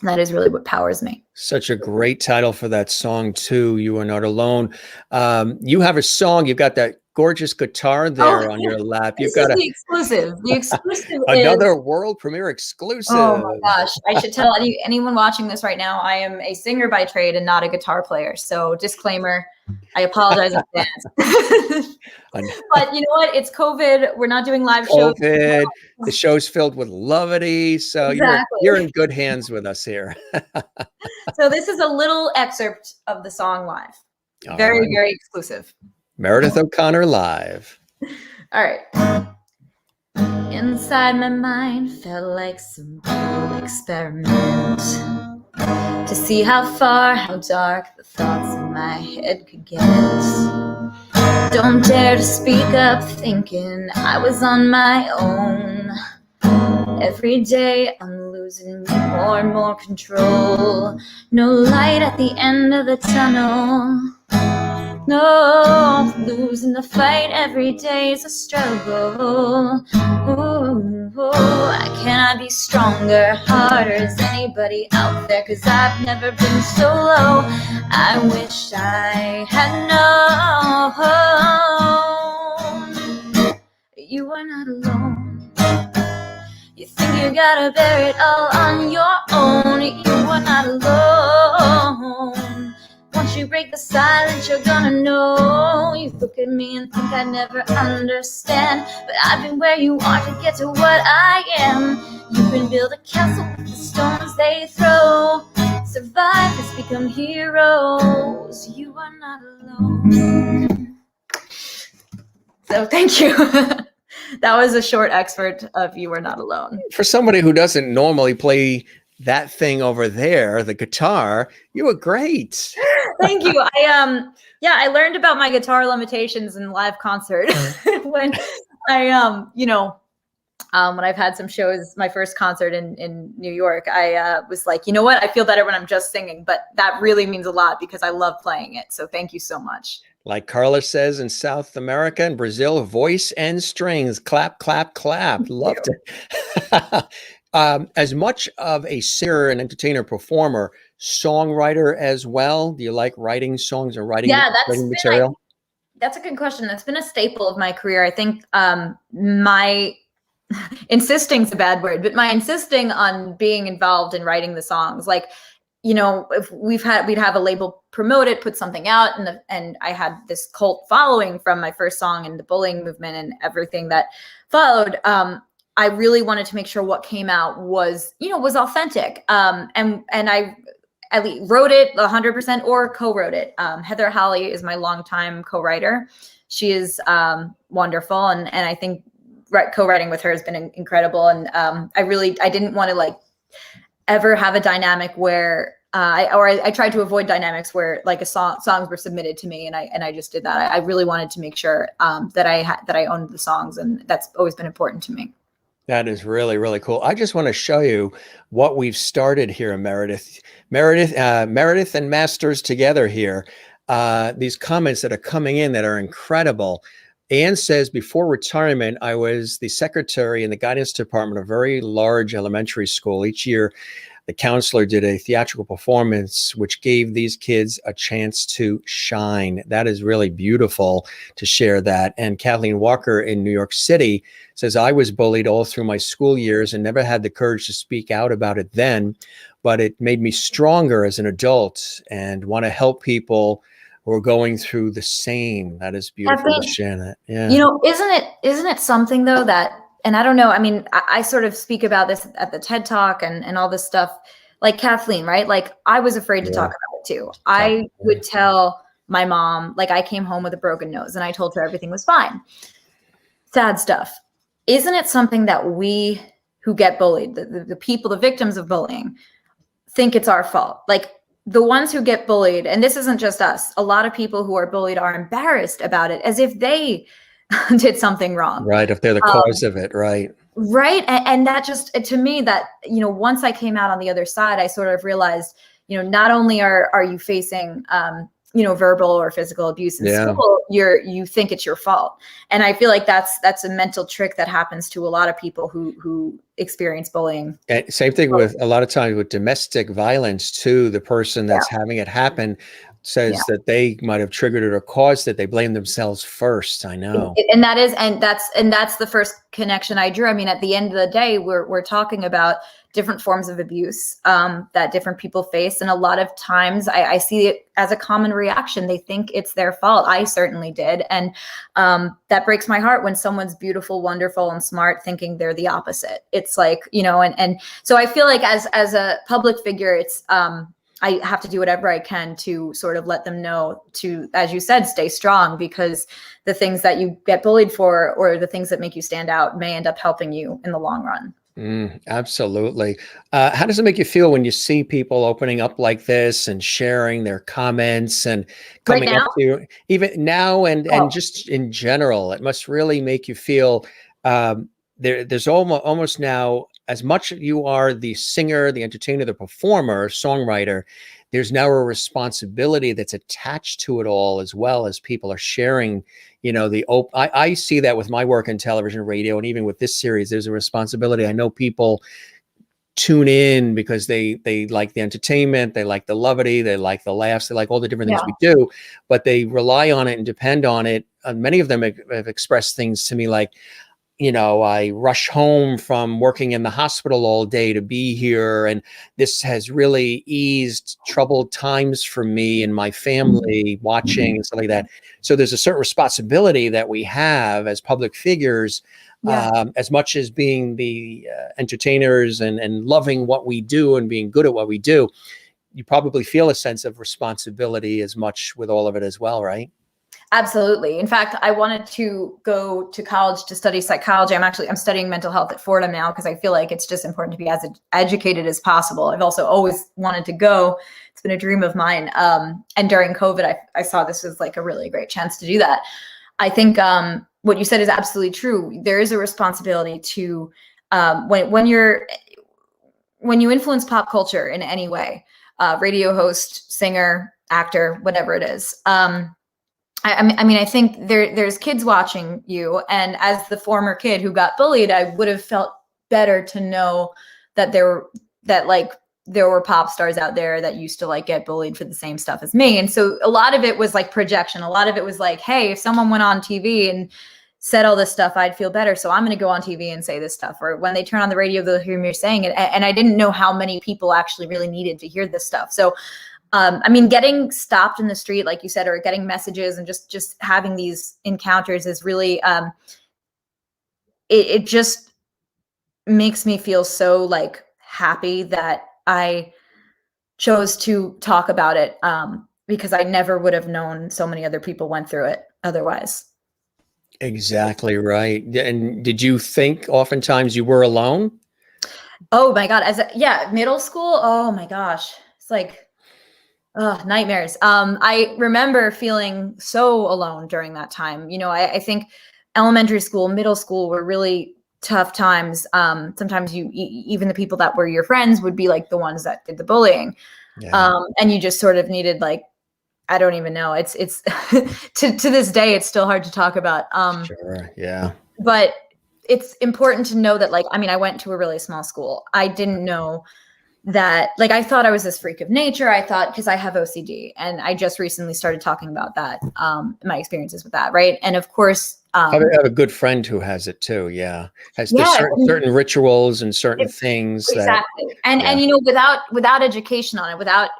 that is really what powers me. Such a great title for that song too. You Are Not Alone. You have a song, you've got that gorgeous guitar there on your lap. You've got the exclusive. The exclusive another world premiere exclusive. Oh my gosh. I should tell anyone watching this right now, I am a singer by trade and not a guitar player. So disclaimer, I apologize in advance. But you know what? It's COVID. We're not doing live shows. The show's filled with levity. So you're in good hands with us here. So this is a little excerpt of the song live. Very, very exclusive. Meredith O'Connor live. All right. Inside my mind felt like some cool experiment to see how far, how dark the thoughts in my head could get. Don't dare to speak up, thinking I was on my own. Every day I'm losing more and more control. No light at the end of the tunnel. No, losing the fight every day is a struggle. Ooh, can I be stronger, harder as anybody out there? 'Cause I've never been so low. I wish I had known you are not alone. You think you gotta bear it all on your own. You are not alone. Once you break the silence, you're gonna know. You look at me and think I'd never understand, but I've been where you are to get to what I am. You can build a castle with the stones they throw. Survivors become heroes. You are not alone. So thank you. That was a short excerpt of You Are Not Alone. For somebody who doesn't normally play that thing over there, the guitar, you were great. Thank you. I learned about my guitar limitations in live concert when I when I've had some shows. My first concert in New York, I was like, you know what? I feel better when I'm just singing, but that really means a lot because I love playing it. So thank you so much. Like Carla says in South America and Brazil, voice and strings, clap, clap, clap. Loved it. As much of a singer and entertainer, performer, songwriter as well, do you like writing songs or writing material? That's a good question. That's been a staple of my career. I think my insisting's a bad word, but my insisting on being involved in writing the songs, like, you know, if we'd have a label promote it, put something out, and I had this cult following from my first song and the bullying movement and everything that followed. I really wanted to make sure what came out was authentic. And I wrote it 100% or co-wrote it. Heather Hawley is my longtime co-writer. She is wonderful, and I think co-writing with her has been incredible. And I didn't want to ever have a dynamic where I tried to avoid dynamics where songs were submitted to me, and I just did that. I really wanted to make sure that I owned the songs, and that's always been important to me. That is really, really cool. I just want to show you what we've started here, Meredith and Masters together here. These comments that are coming in that are incredible. Anne says, before retirement, I was the secretary in the guidance department of a very large elementary school. Each year, the counselor did a theatrical performance, which gave these kids a chance to shine. That is really beautiful to share that. And Kathleen Walker in New York City says, I was bullied all through my school years and never had the courage to speak out about it then, but it made me stronger as an adult and want to help people who are going through the same. That is beautiful to share that. Yeah. You know, isn't it something though that, and I don't know, I mean, I sort of speak about this at the TED Talk and all this stuff, like Kathleen, right? Like I was afraid to talk about it too. I would tell my mom, I came home with a broken nose and I told her everything was fine. Sad stuff. Isn't it something that we who get bullied, the people, the victims of bullying, think it's our fault? The ones who get bullied, and this isn't just us, a lot of people who are bullied are embarrassed about it as if they did something wrong. Right. If they're the cause of it. Right. Right. And that just, to me, that, once I came out on the other side, I sort of realized, not only are you facing, verbal or physical abuse in school, you think it's your fault. And I feel like that's a mental trick that happens to a lot of people who experience bullying. And same thing with a lot of times with domestic violence too. The person that's having it happen says that they might have triggered it or caused it. They blame themselves first. I know. And that's the first connection I drew. I mean, at the end of the day, we're talking about different forms of abuse that different people face. And a lot of times I see it as a common reaction. They think it's their fault. I certainly did. And that breaks my heart when someone's beautiful, wonderful, and smart thinking they're the opposite. It's like, and so I feel like as a public figure, it's, I have to do whatever I can to sort of let them know to, as you said, stay strong, because the things that you get bullied for or the things that make you stand out may end up helping you in the long run. Absolutely. How does it make you feel when you see people opening up like this and sharing their comments and coming up to you, even now and just in general? It must really make you feel there's almost now, as much as you are the singer, the entertainer, the performer, songwriter, there's now a responsibility that's attached to it all, as well as people are sharing, I see that with my work in television, radio, and even with this series, there's a responsibility. I know people tune in because they like the entertainment, they like the levity, they like the laughs, they like all the different things we do, but they rely on it and depend on it. Many of them have expressed things to me like, I rush home from working in the hospital all day to be here, and this has really eased troubled times for me and my family watching and stuff like that. So there's a certain responsibility that we have as public figures, as much as being the entertainers and loving what we do and being good at what we do. You probably feel a sense of responsibility as much with all of it as well, right? Absolutely. In fact, I wanted to go to college to study psychology. I'm studying mental health at Fordham now because I feel like it's just important to be as educated as possible. I've also always wanted to go. It's been a dream of mine. And during COVID, I saw this as like a really great chance to do that. I think what you said is absolutely true. There is a responsibility to when you influence pop culture in any way, radio host, singer, actor, whatever it is. I think there's kids watching you, and as the former kid who got bullied, I would have felt better to know that there were pop stars out there that used to like get bullied for the same stuff as me. And so a lot of it was like projection. A lot of it was like, hey, if someone went on TV and said all this stuff, I'd feel better. So I'm going to go on TV and say this stuff. Or when they turn on the radio, they'll hear me saying it. And I didn't know how many people actually really needed to hear this stuff. So getting stopped in the street, like you said, or getting messages and just having these encounters is really, it just makes me feel so like happy that I chose to talk about it, because I never would have known so many other people went through it otherwise. Exactly right. And did you think oftentimes you were alone? Oh my God. Middle school. Oh my gosh. It's like, nightmares. I remember feeling so alone during that time. I think elementary school, middle school were really tough times. Sometimes even the people that were your friends would be like the ones that did the bullying. And you just sort of needed like, I don't even know. It's to this day, it's still hard to talk about. Sure. Yeah. But it's important to know that I went to a really small school. I didn't know that, I thought I was this freak of nature. I thought, because I have OCD, and I just recently started talking about that, my experiences with that. Right. And of course, I have a good friend who has it too. Yeah. There's certain rituals and certain things. Exactly. And without education on it, without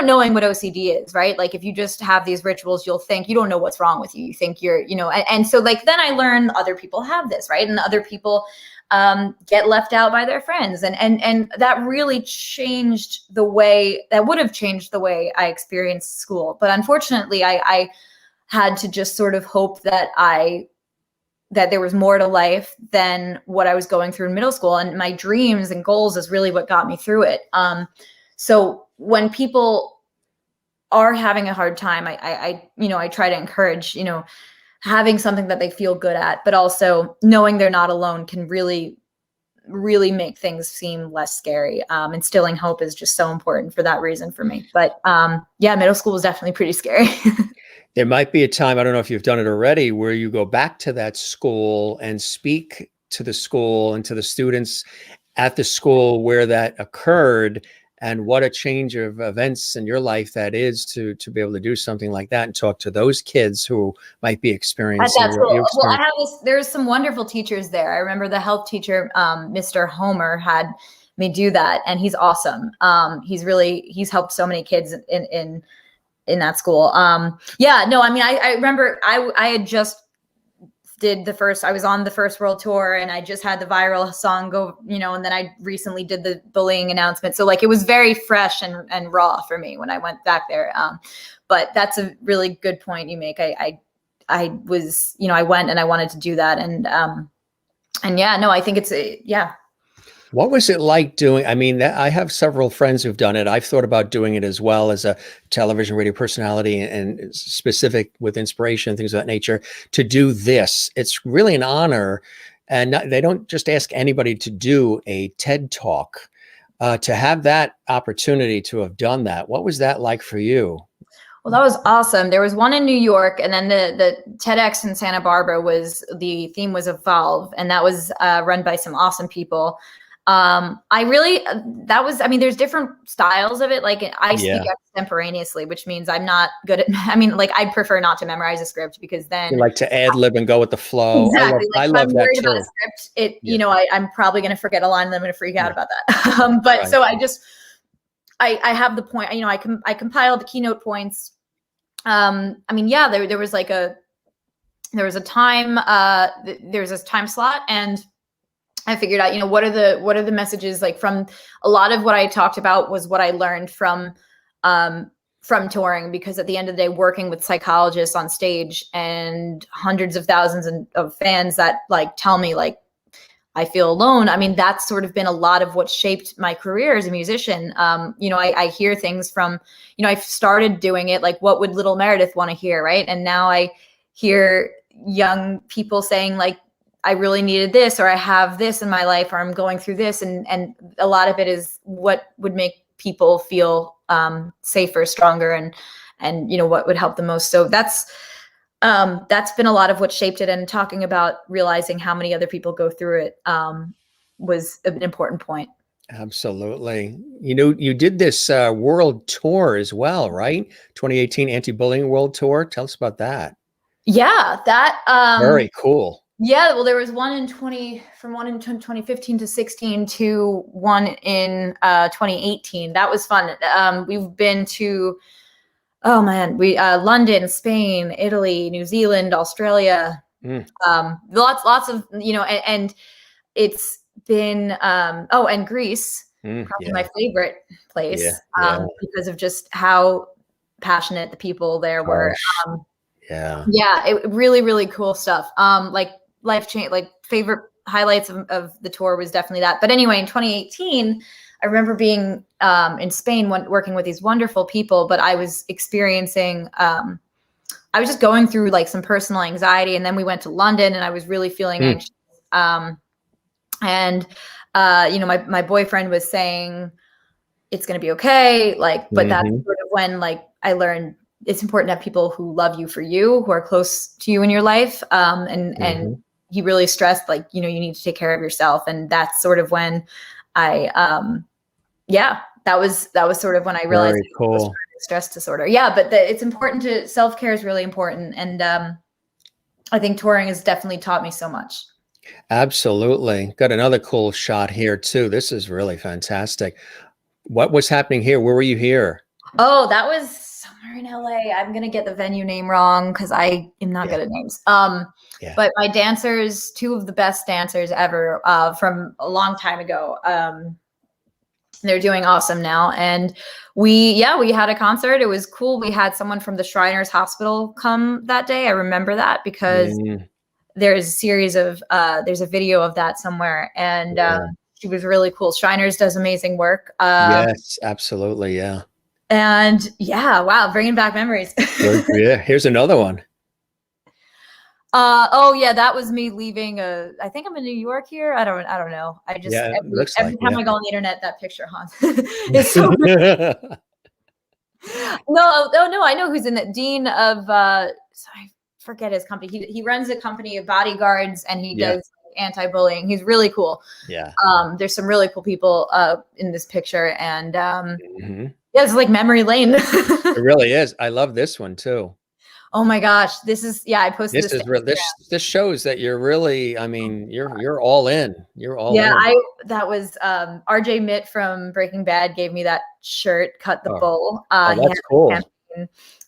knowing what OCD is, right? Like if you just have these rituals, you'll think you don't know what's wrong with you. You think you're, and so then I learned other people have this, right? And other people get left out by their friends. And that really would have changed the way I experienced school. But unfortunately, I had to just sort of hope that there was more to life than what I was going through in middle school. And my dreams and goals is really what got me through it. So when people are having a hard time, I try to encourage, having something that they feel good at, but also knowing they're not alone can really, really make things seem less scary. Instilling hope is just so important for that reason for me. But middle school was definitely pretty scary. There might be a time, I don't know if you've done it already, where you go back to that school and speak to the school and to the students at the school where that occurred, and what a change of events in your life that is to be able to do something like that and talk to those kids who might be experiencing. There's some wonderful teachers there. I remember the health teacher, Mr. Homer, had me do that, and he's awesome. He's helped so many kids in that school. I remember I had just I was on the first world tour, and I just had the viral song go, and then I recently did the bullying announcement. So it was very fresh and raw for me when I went back there. But that's a really good point you make. I was, I went and I wanted to do that. I think it's What was it like doing? I have several friends who've done it. I've thought about doing it as well as a television, radio personality, and specific with inspiration and things of that nature. To do this, it's really an honor. And they don't just ask anybody to do a TED Talk. To have that opportunity to have done that, what was that like for you? Well, that was awesome. There was one in New York, and then the TEDx in Santa Barbara the theme was Evolve, and that was run by some awesome people. I mean, there's different styles of it. Like I speak extemporaneously, which means I'm not good at, I mean, like I prefer not to memorize a script because then You like to ad lib and go with the flow. exactly. I Like love if I'm that worried too. about a script, I'm probably going to forget a line and I'm going to freak out about that. But Right. so I have the point, I compiled the keynote points. I mean, yeah, there was a time slot, and I figured out, what are the messages, like, from a lot of what I talked about was what I learned from touring, because at the end of the day, working with psychologists on stage and hundreds of thousands of fans that like tell me like I feel alone. I mean, that's sort of been a lot of what shaped my career as a musician. I hear things from, I started doing it like, what would little Meredith want to hear, right? And now I hear young people saying like, I really needed this, or I have this in my life, or I'm going through this. And a lot of it is what would make people feel safer, stronger, and what would help the most. So that's been a lot of what shaped it. And talking about realizing how many other people go through it was an important point. Absolutely. You did this world tour as well, right? 2018 Anti-Bullying World Tour. Tell us about that. Yeah, that Very cool. Yeah, well, there was one in 2015 to 16 to one in 2018. That was fun. We've been to, oh man, London, Spain, Italy, New Zealand, Australia, lots of, and it's been, and Greece, probably my favorite place, because of just how passionate the people there were. Yeah, it really, really cool stuff. Like life change, like favorite highlights of the tour was definitely that. But anyway, in 2018, I remember being in Spain, working with these wonderful people, but I was experiencing, I was just going through like some personal anxiety. And then we went to London and I was really feeling anxious. My boyfriend was saying, it's going to be okay. Like, but that's sort of when like I learned it's important to have people who love you for you, who are close to you in your life. And he really stressed, like, you need to take care of yourself. And that's sort of when I, that was sort of when I realized it was stress disorder. Yeah. But it's important self-care is really important. And I think touring has definitely taught me so much. Absolutely. Got another cool shot here too. This is really fantastic. What was happening here? Where were you here? Oh, that was somewhere in LA. I'm going to get the venue name wrong because I am not good at names. But my dancers, two of the best dancers ever from a long time ago, they're doing awesome now. And we had a concert. It was cool. We had someone from the Shriners Hospital come that day. I remember that because there's a series of, there's a video of that somewhere. And she was really cool. Shriners does amazing work. Yes, absolutely. Yeah. And wow, bringing back memories. Yeah, here's another one. That was me leaving. I think I'm in New York here. I don't know. I just every time I go on the internet, that picture haunts. It's so no, I know who's in it. Dean of I forget his company. He runs a company of bodyguards and he does anti-bullying. He's really cool. Yeah. There's some really cool people in this picture, and it's like memory lane. It really is. I love this one too. Oh my gosh, this is I posted this. This shows that you're really. I mean, you're all in. You're all in. That was RJ Mitt from Breaking Bad gave me that shirt. Cut the bull. That's cool.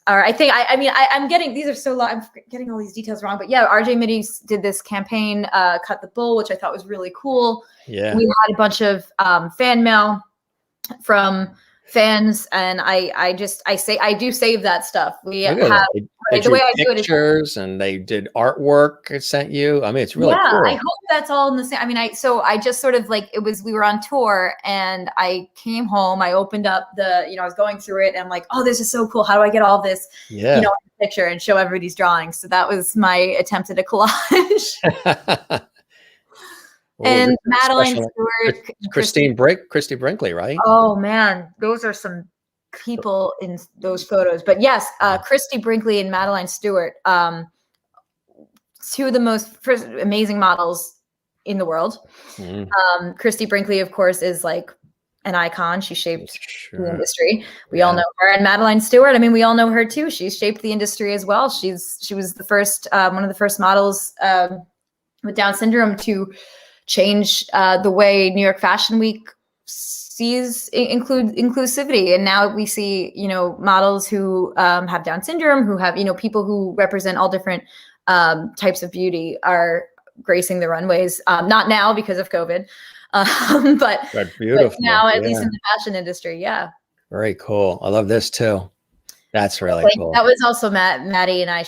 Or I think I'm getting these are so long. I'm getting all these details wrong, but RJ Mitty did this campaign, Cut the Bull, which I thought was really cool. Yeah, we had a bunch of fan mail from fans, and I do save that stuff. We have the way I do it is pictures, and they did artwork. I sent you. I mean, it's really cool. I hope that's all in the same. I mean, I just sort of like we were on tour, and I came home. I opened up I was going through it, and I'm like, oh, this is so cool. How do I get all this? In the picture and show everybody's drawings. So that was my attempt at a collage. And Madeline special Stewart, Christy Brinkley, right? Oh man, those are some people in those photos. But yes, Christy Brinkley and Madeline Stewart, two of the most amazing models in the world. Christy Brinkley, of course, is like an icon. She shaped the industry. We all know her. And Madeline Stewart, I mean, we all know her too. She's shaped the industry as well. She was the first, one of the first models with Down syndrome to change the way New York Fashion Week sees inclusivity. And now we see, you know, models who have Down syndrome, who have, you know, people who represent all different types of beauty are gracing the runways. Not now because of COVID, but beautiful. But now, at least in the fashion industry. Yeah. Very cool. I love this too. That's really cool. That was also Maddie and I.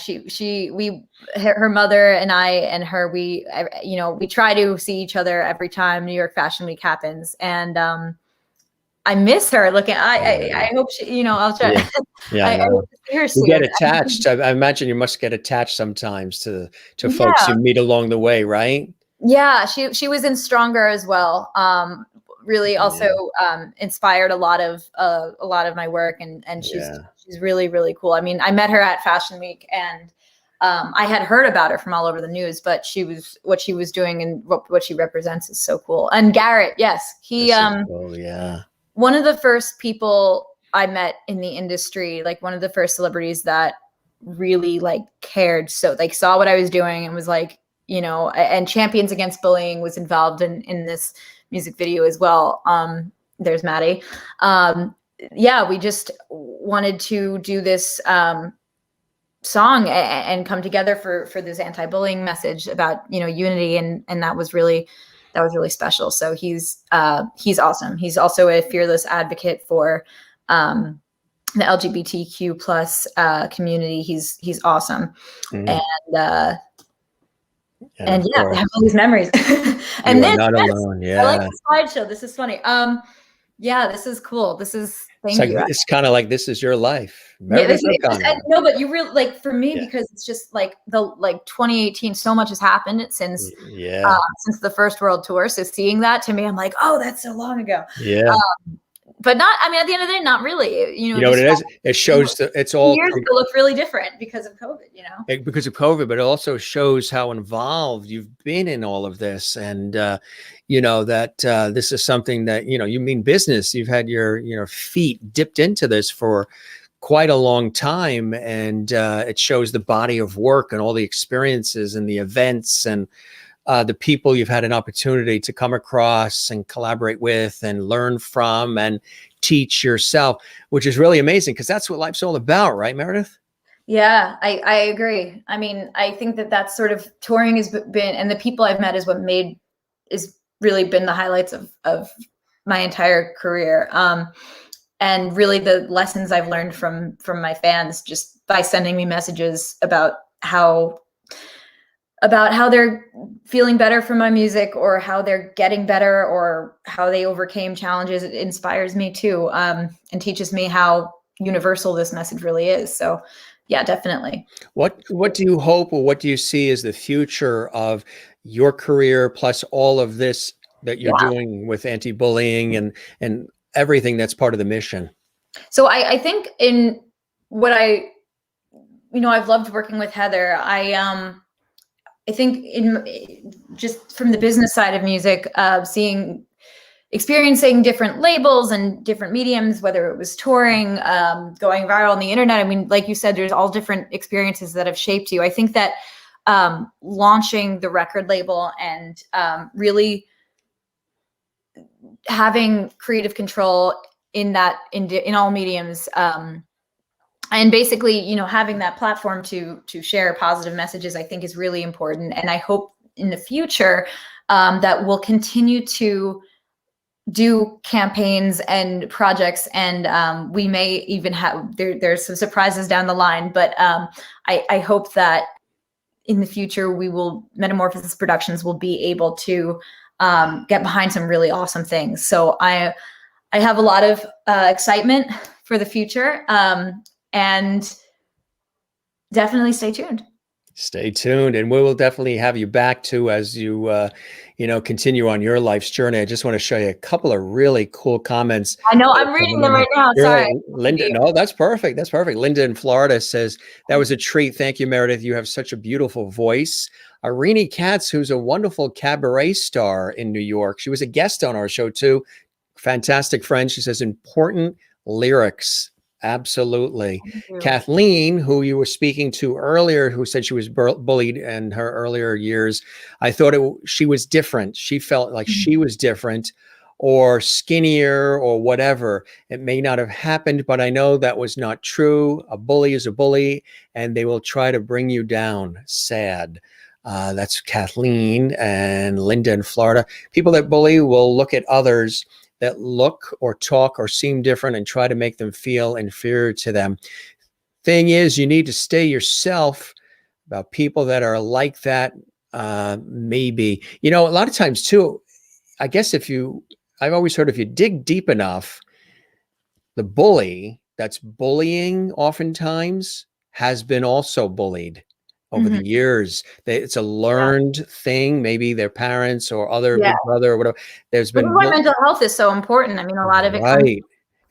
Her mother and I and her. We try to see each other every time New York Fashion Week happens, and I miss her. I hope she. You know, I'll try. Yeah. I hope to see her soon. You get attached. I imagine you must get attached sometimes to folks you meet along the way, right? Yeah, she was in Stronger as well. Really also inspired a lot of my work, and she's really, really cool. I mean, I met her at Fashion Week, and I had heard about her from all over the news, but what she was doing and what she represents is so cool. And Garrett, yes, he one of the first people I met in the industry, like one of the first celebrities that really like cared, so like saw what I was doing and was like, you know, and Champions Against Bullying was involved in this music video as well. There's Maddie. We just wanted to do this song and come together for this anti-bullying message about, you know, unity, and that was really special. So he's awesome. He's also a fearless advocate for the LGBTQ plus community. He's awesome. And I have all these memories. And this, not alone. I like the slideshow. This is funny. This is cool. Thank you. It's kind of like, this is your life. But you really, like, for me, because it's just like 2018, so much has happened since the First World Tour. So seeing that, to me, I'm like, oh, that's so long ago. Yeah. But not, I mean, at the end of the day, not really. You know what it is? It shows that it's all years ago look really different because of COVID, you know? Because of COVID, but it also shows how involved you've been in all of this. And, you know, that this is something that, you know, you mean business. You've had your feet dipped into this for quite a long time. And it shows the body of work and all the experiences and the events and the people you've had an opportunity to come across and collaborate with and learn from and teach yourself, which is really amazing, because that's what life's all about, right, Meredith? Yeah, I agree. I mean, I think that's sort of touring has been, and the people I've met is really been the highlights of my entire career. And really the lessons I've learned from my fans just by sending me messages about how they're feeling better from my music, or how they're getting better, or how they overcame challenges. It inspires me too, and teaches me how universal this message really is. So yeah, definitely. What do you hope, or what do you see as the future of your career, plus all of this that you're doing with anti-bullying and everything that's part of the mission? So I think in what I've loved working with Heather. I think just from the business side of music, experiencing different labels and different mediums, whether it was touring, going viral on the internet. I mean, like you said, there's all different experiences that have shaped you. I think that launching the record label and really having creative control in all mediums, and basically, you know, having that platform to share positive messages, I think is really important. And I hope in the future that we'll continue to do campaigns and projects, and we may even have, there's some surprises down the line, but I hope that in the future Metamorphosis Productions will be able to get behind some really awesome things. So I have a lot of excitement for the future. And definitely stay tuned. Stay tuned, and we will definitely have you back too as you, continue on your life's journey. I just want to show you a couple of really cool comments. I know I'm reading them right now. Sorry. Linda, no, that's perfect. That's perfect. Linda in Florida says, that was a treat. Thank you, Meredith. You have such a beautiful voice. Irini Katz, who's a wonderful cabaret star in New York. She was a guest on our show too. Fantastic friend. She says, important lyrics. Absolutely. Kathleen, who you were speaking to earlier, who said she was bullied in her earlier years. I thought she was different. She felt like she was different or skinnier or whatever. It may not have happened, but I know that was not true. A bully is a bully, and they will try to bring you down. Sad. That's Kathleen and Linda in Florida. People that bully will look at others that look or talk or seem different and try to make them feel inferior to them. Thing is, you need to stay yourself. About people that are like that, maybe. A lot of times too, I guess I've always heard if you dig deep enough, the bully that's bullying oftentimes has been also bullied over the years. It's a learned thing, maybe their parents or other big brother or whatever. There's been why mental health is so important. I mean, a lot of it comes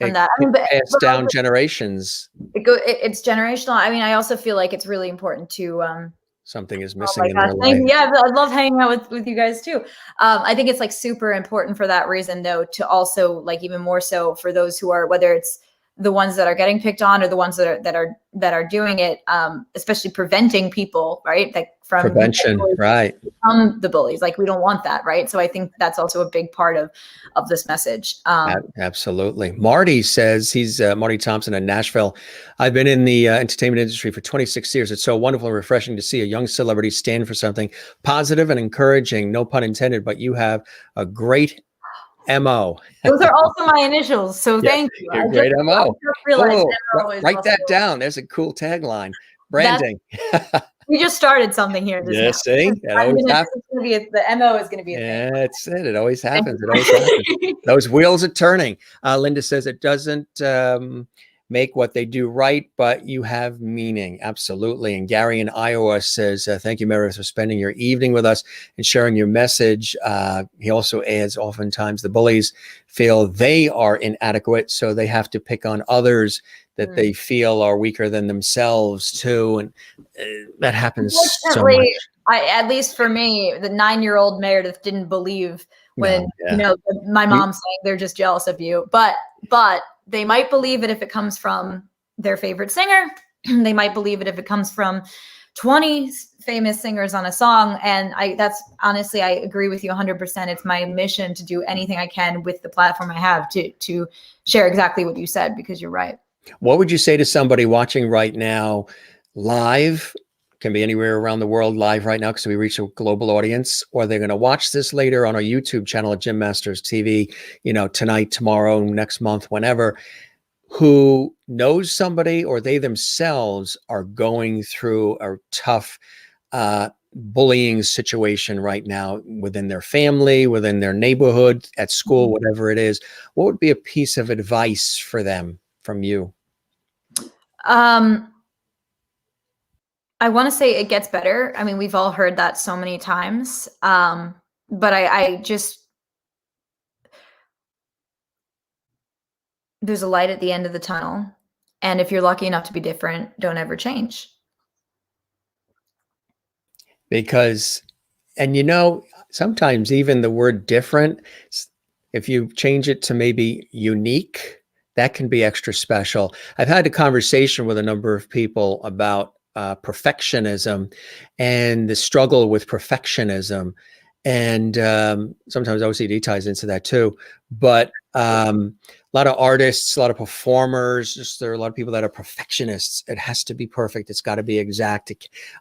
from that. I mean, passed down generations. It's generational. I mean, I also feel like it's really important to something is missing in their life. Yeah, I love hanging out with you guys too. I think it's like super important for that reason, though, to also like even more so for those who are, whether it's the ones that are getting picked on or the ones that are doing it, especially preventing people, right? Like from prevention, right? From the bullies. Like we don't want that, right? So I think that's also a big part of this message. Absolutely. Marty says, he's Marty Thompson in Nashville. I've been in the entertainment industry for 26 years. It's so wonderful and refreshing to see a young celebrity stand for something positive and encouraging, no pun intended, but you have a great MO. Those are also my initials, so thank you. Great MO. Write that also down. There's a cool tagline. Branding. We just started something here. Yeah, see? That always happens. The MO is going to be a thing. That's it. It always happens. It always happens. Those wheels are turning. Linda says it doesn't make what they do right, but you have meaning. Absolutely. And Gary in Iowa says, thank you, Meredith, for spending your evening with us and sharing your message. He also adds, oftentimes the bullies feel they are inadequate, so they have to pick on others that they feel are weaker than themselves too. And that happens so much. At least for me, the 9-year-old Meredith didn't believe when, my mom saying they're just jealous of you, but they might believe it if it comes from their favorite singer. They might believe it if it comes from 20 famous singers on a song. And that's honestly, I agree with you 100%. It's my mission to do anything I can with the platform I have to share exactly what you said, because you're right. What would you say to somebody watching right now live? Can be anywhere around the world live right now because we reach a global audience, or they're going to watch this later on our YouTube channel at Gym Masters TV, tonight, tomorrow, next month, whenever, who knows somebody or they themselves are going through a tough bullying situation right now within their family, within their neighborhood, at school, whatever it is. What would be a piece of advice for them from you? I want to say it gets better. I mean, we've all heard that so many times. But there's a light at the end of the tunnel. And if you're lucky enough to be different, don't ever change. Because, sometimes even the word different, if you change it to maybe unique, that can be extra special. I've had a conversation with a number of people about perfectionism and the struggle with perfectionism. And sometimes OCD ties into that too. But a lot of artists, a lot of performers, there are a lot of people that are perfectionists. It has to be perfect. It's got to be exact.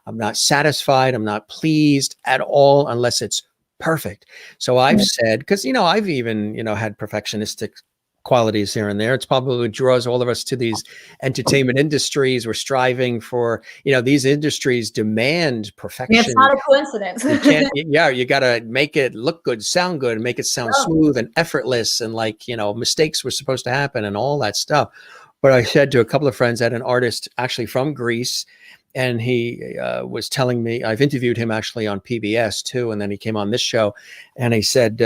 I'm not satisfied. I'm not pleased at all unless it's perfect. So I've said, because, I've even, had perfectionistic qualities here and there. It's probably what draws all of us to these entertainment industries. We're striving for, these industries demand perfection. It's not a coincidence. You got to make it look good, sound good, and make it sound smooth and effortless. And mistakes were supposed to happen and all that stuff. But I said to a couple of friends, I had an artist actually from Greece, And he was telling me, I've interviewed him actually on PBS too, and then he came on this show, and he said,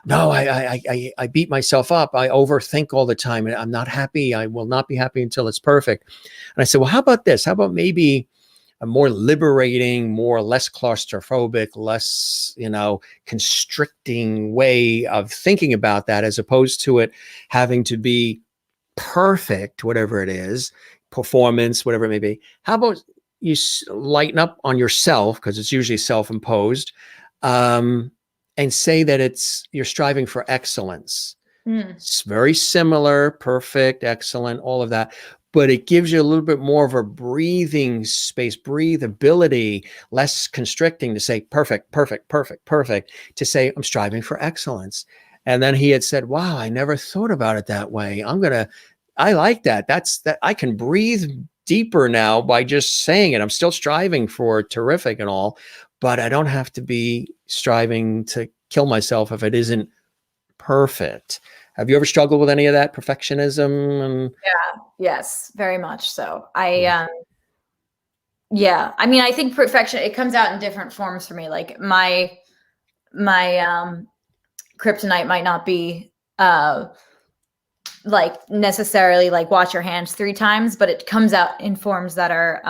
"No, I beat myself up. I overthink all the time, and I'm not happy. I will not be happy until it's perfect." And I said, "Well, how about this? How about maybe a more liberating, less claustrophobic, less, constricting way of thinking about that, as opposed to it having to be perfect, whatever it is, performance, whatever it may be. How about you lighten up on yourself, because it's usually self-imposed, and say that you're striving for excellence." It's very similar, perfect, excellent, all of that, but it gives you a little bit more of a breathing space, breathability, less constricting to say perfect, perfect, perfect, perfect, to say I'm striving for excellence. And then he had said, "Wow, I never thought about it that way. I like that. That I can breathe deeper now by just saying it. I'm still striving for terrific and all, but I don't have to be striving to kill myself if it isn't perfect." Have you ever struggled with any of that perfectionism? Yes, very much so. Yeah, I mean, I think perfection, it comes out in different forms for me. Like my kryptonite might not be like necessarily like wash your hands 3 times, but it comes out in forms that are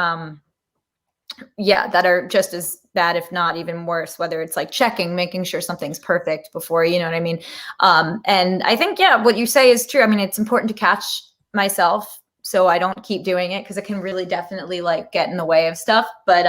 that are just as bad, if not even worse, whether it's like making sure something's perfect before, you know what I mean? And I think, what you say is true. I mean, it's important to catch myself so I don't keep doing it, because it can really definitely like get in the way of stuff, but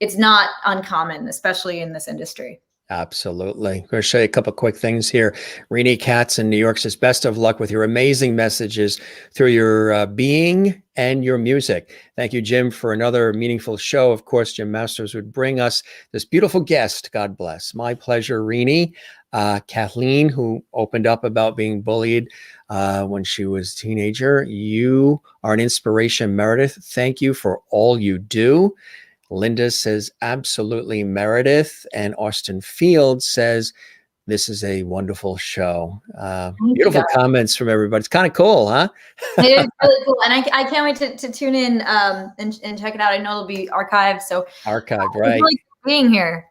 it's not uncommon, especially in this industry. Absolutely. I'm going to show you a couple of quick things here. Renee Katz in New York says, "Best of luck with your amazing messages through your being and your music." Thank you, Jim, for another meaningful show. Of course, Jim Masters would bring us this beautiful guest. God bless. My pleasure, Renee. Kathleen, who opened up about being bullied when she was a teenager. You are an inspiration, Meredith. Thank you for all you do. Linda says, "Absolutely, Meredith." And Austin Field says, "This is a wonderful show." Beautiful comments from everybody. It's kind of cool, huh? It is really cool. And I can't wait to tune in and check it out. I know it'll be archived. So Archived, it's right. really cool being here.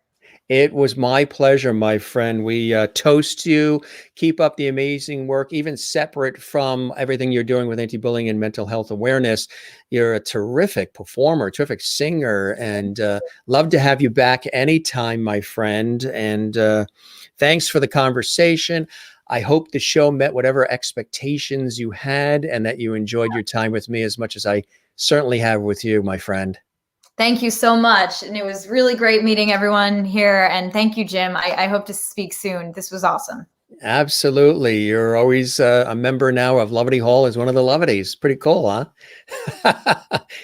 It was my pleasure, my friend. We toast you. Keep up the amazing work, even separate from everything you're doing with anti-bullying and mental health awareness. You're a terrific performer, terrific singer, and love to have you back anytime, my friend. And thanks for the conversation. I hope the show met whatever expectations you had, and that you enjoyed your time with me as much as I certainly have with you, my friend. Thank you so much. And it was really great meeting everyone here. And thank you, Jim. I hope to speak soon. This was awesome. Absolutely. You're always a member now of Lovity Hall as one of the Lovities. Pretty cool, huh?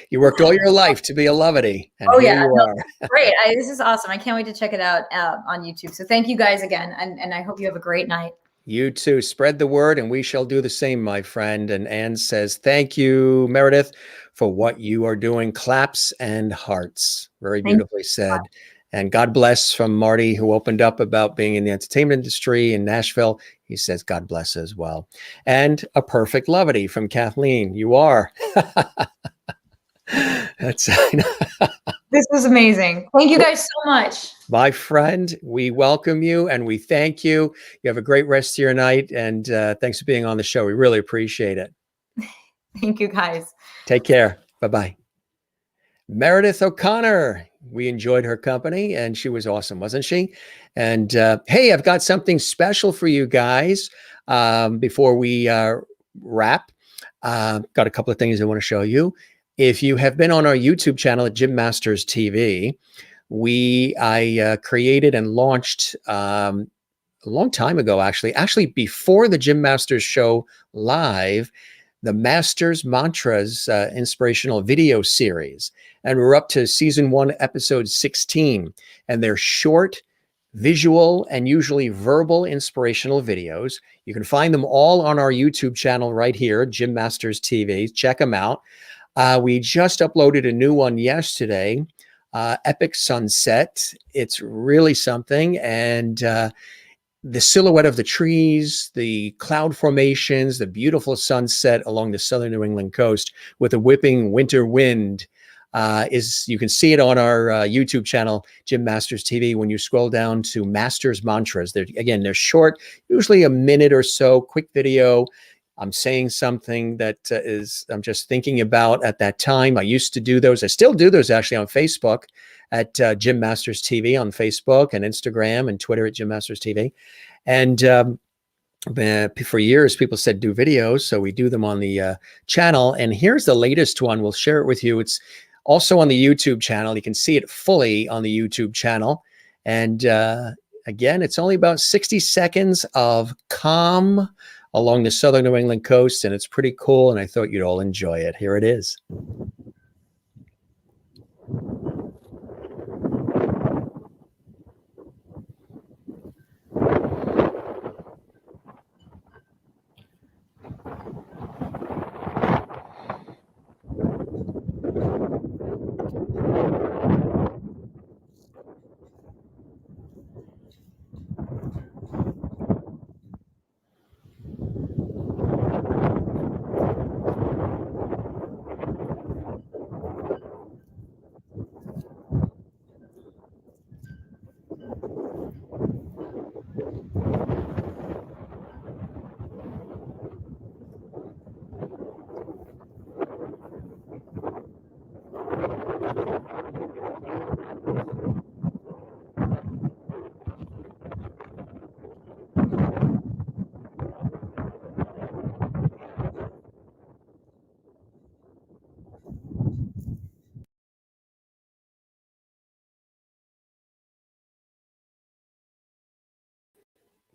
You worked all your life to be a Lovity. And here you are. Great. This is awesome. I can't wait to check it out on YouTube. So thank you guys again. And I hope you have a great night. You too. Spread the word, and we shall do the same, my friend. And Anne says, "Thank you, Meredith, for what you are doing." Claps and hearts. Very beautifully said. And God bless from Marty, who opened up about being in the entertainment industry in Nashville. He says, God bless as well. And a perfect Lovity from Kathleen. You are. That's This was amazing. Thank you guys so much. My friend, we welcome you and we thank you. You have a great rest of your night, and thanks for being on the show. We really appreciate it. Thank you, guys. Take care. Bye-bye. Meredith O'Connor. We enjoyed her company, and she was awesome, wasn't she? And hey, I've got something special for you guys before we wrap. Got a couple of things I want to show you. If you have been on our YouTube channel at Jim Masters TV, I created and launched a long time ago, actually before the Jim Masters show live, the Masters Mantras inspirational video series. And we're up to season 1, episode 16. And they're short, visual, and usually verbal inspirational videos. You can find them all on our YouTube channel right here, Jim Masters TV. Check them out. We just uploaded a new one yesterday, Epic Sunset. It's really something. And the silhouette of the trees, the cloud formations, the beautiful sunset along the southern New England coast with a whipping winter wind. is you can see it on our YouTube channel, Jim Masters TV, when you scroll down to Masters Mantras. They're short, usually a minute or so, quick video. I'm saying something that I'm just thinking about at that time. I used to do those. I still do those actually on Facebook at Jim Masters TV on Facebook and Instagram and Twitter at Jim Masters TV. And for years, people said do videos. So we do them on the channel. And here's the latest one. We'll share it with you. It's also on the YouTube channel. You can see it fully on the YouTube channel. And again, it's only about 60 seconds of calm along the southern New England coast. And it's pretty cool. And I thought you'd all enjoy it. Here it is.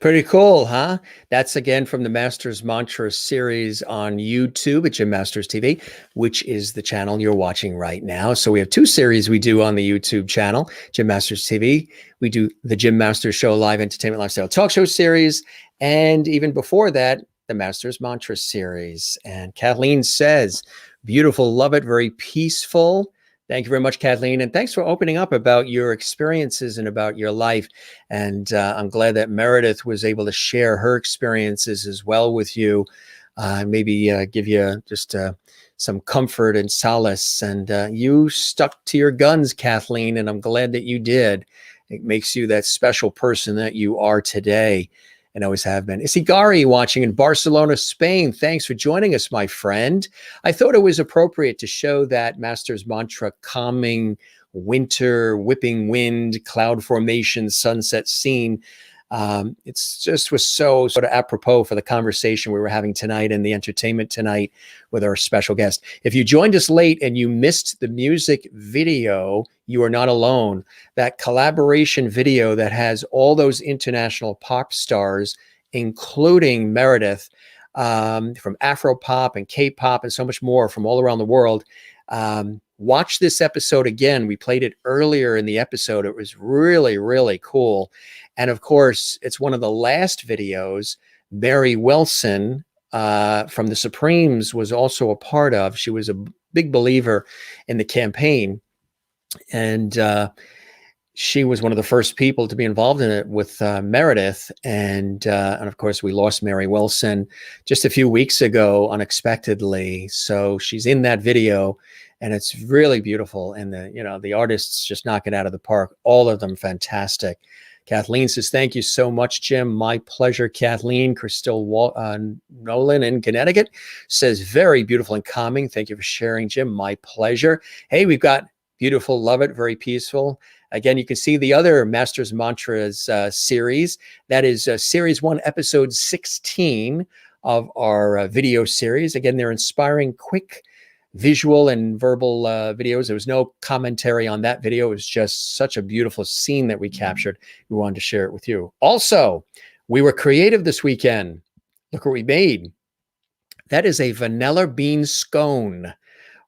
Pretty cool, huh? That's again from the Masters Mantra series on YouTube at Jim Masters TV, which is the channel you're watching right now. So we have two series we do on the YouTube channel, Jim Masters TV. We do the Jim Masters Show Live Entertainment Lifestyle Talk Show series. And even before that, the Masters Mantra series. And Kathleen says, beautiful, love it, very peaceful. Thank you very much, Kathleen. And thanks for opening up about your experiences and about your life. And I'm glad that Meredith was able to share her experiences as well with you. Maybe give you just some comfort and solace. And you stuck to your guns, Kathleen, and I'm glad that you did. It makes you that special person that you are today and always have been. Isigari watching in Barcelona, Spain. Thanks for joining us, my friend. I thought it was appropriate to show that Masters Mantra calming winter, whipping wind, cloud formation, sunset scene. It's just was so sort of apropos for the conversation we were having tonight and the entertainment tonight with our special guest. If you joined us late and you missed the music video, you are not alone. That collaboration video that has all those international pop stars, including Meredith, from Afro pop and K-pop and so much more from all around the world. Watch this episode again. We played it earlier in the episode. It was really, really cool. And of course, it's one of the last videos Mary Wilson from the Supremes was also a part of. She was a big believer in the campaign. And she was one of the first people to be involved in it with Meredith. And of course, we lost Mary Wilson just a few weeks ago unexpectedly. So she's in that video. And it's really beautiful. And the artists just knock it out of the park. All of them fantastic. Kathleen says, thank you so much, Jim. My pleasure, Kathleen. Crystal Nolan in Connecticut says, very beautiful and calming. Thank you for sharing, Jim. My pleasure. Hey, we've got beautiful, love it, very peaceful. Again, you can see the other Masters Mantras series. That is series 1, episode 16 of our video series. Again, they're inspiring, quick visual and verbal videos. There was no commentary on that video. It was just such a beautiful scene that we captured. We wanted to share it with you. Also, we were creative this weekend. Look what we made. That is a vanilla bean scone.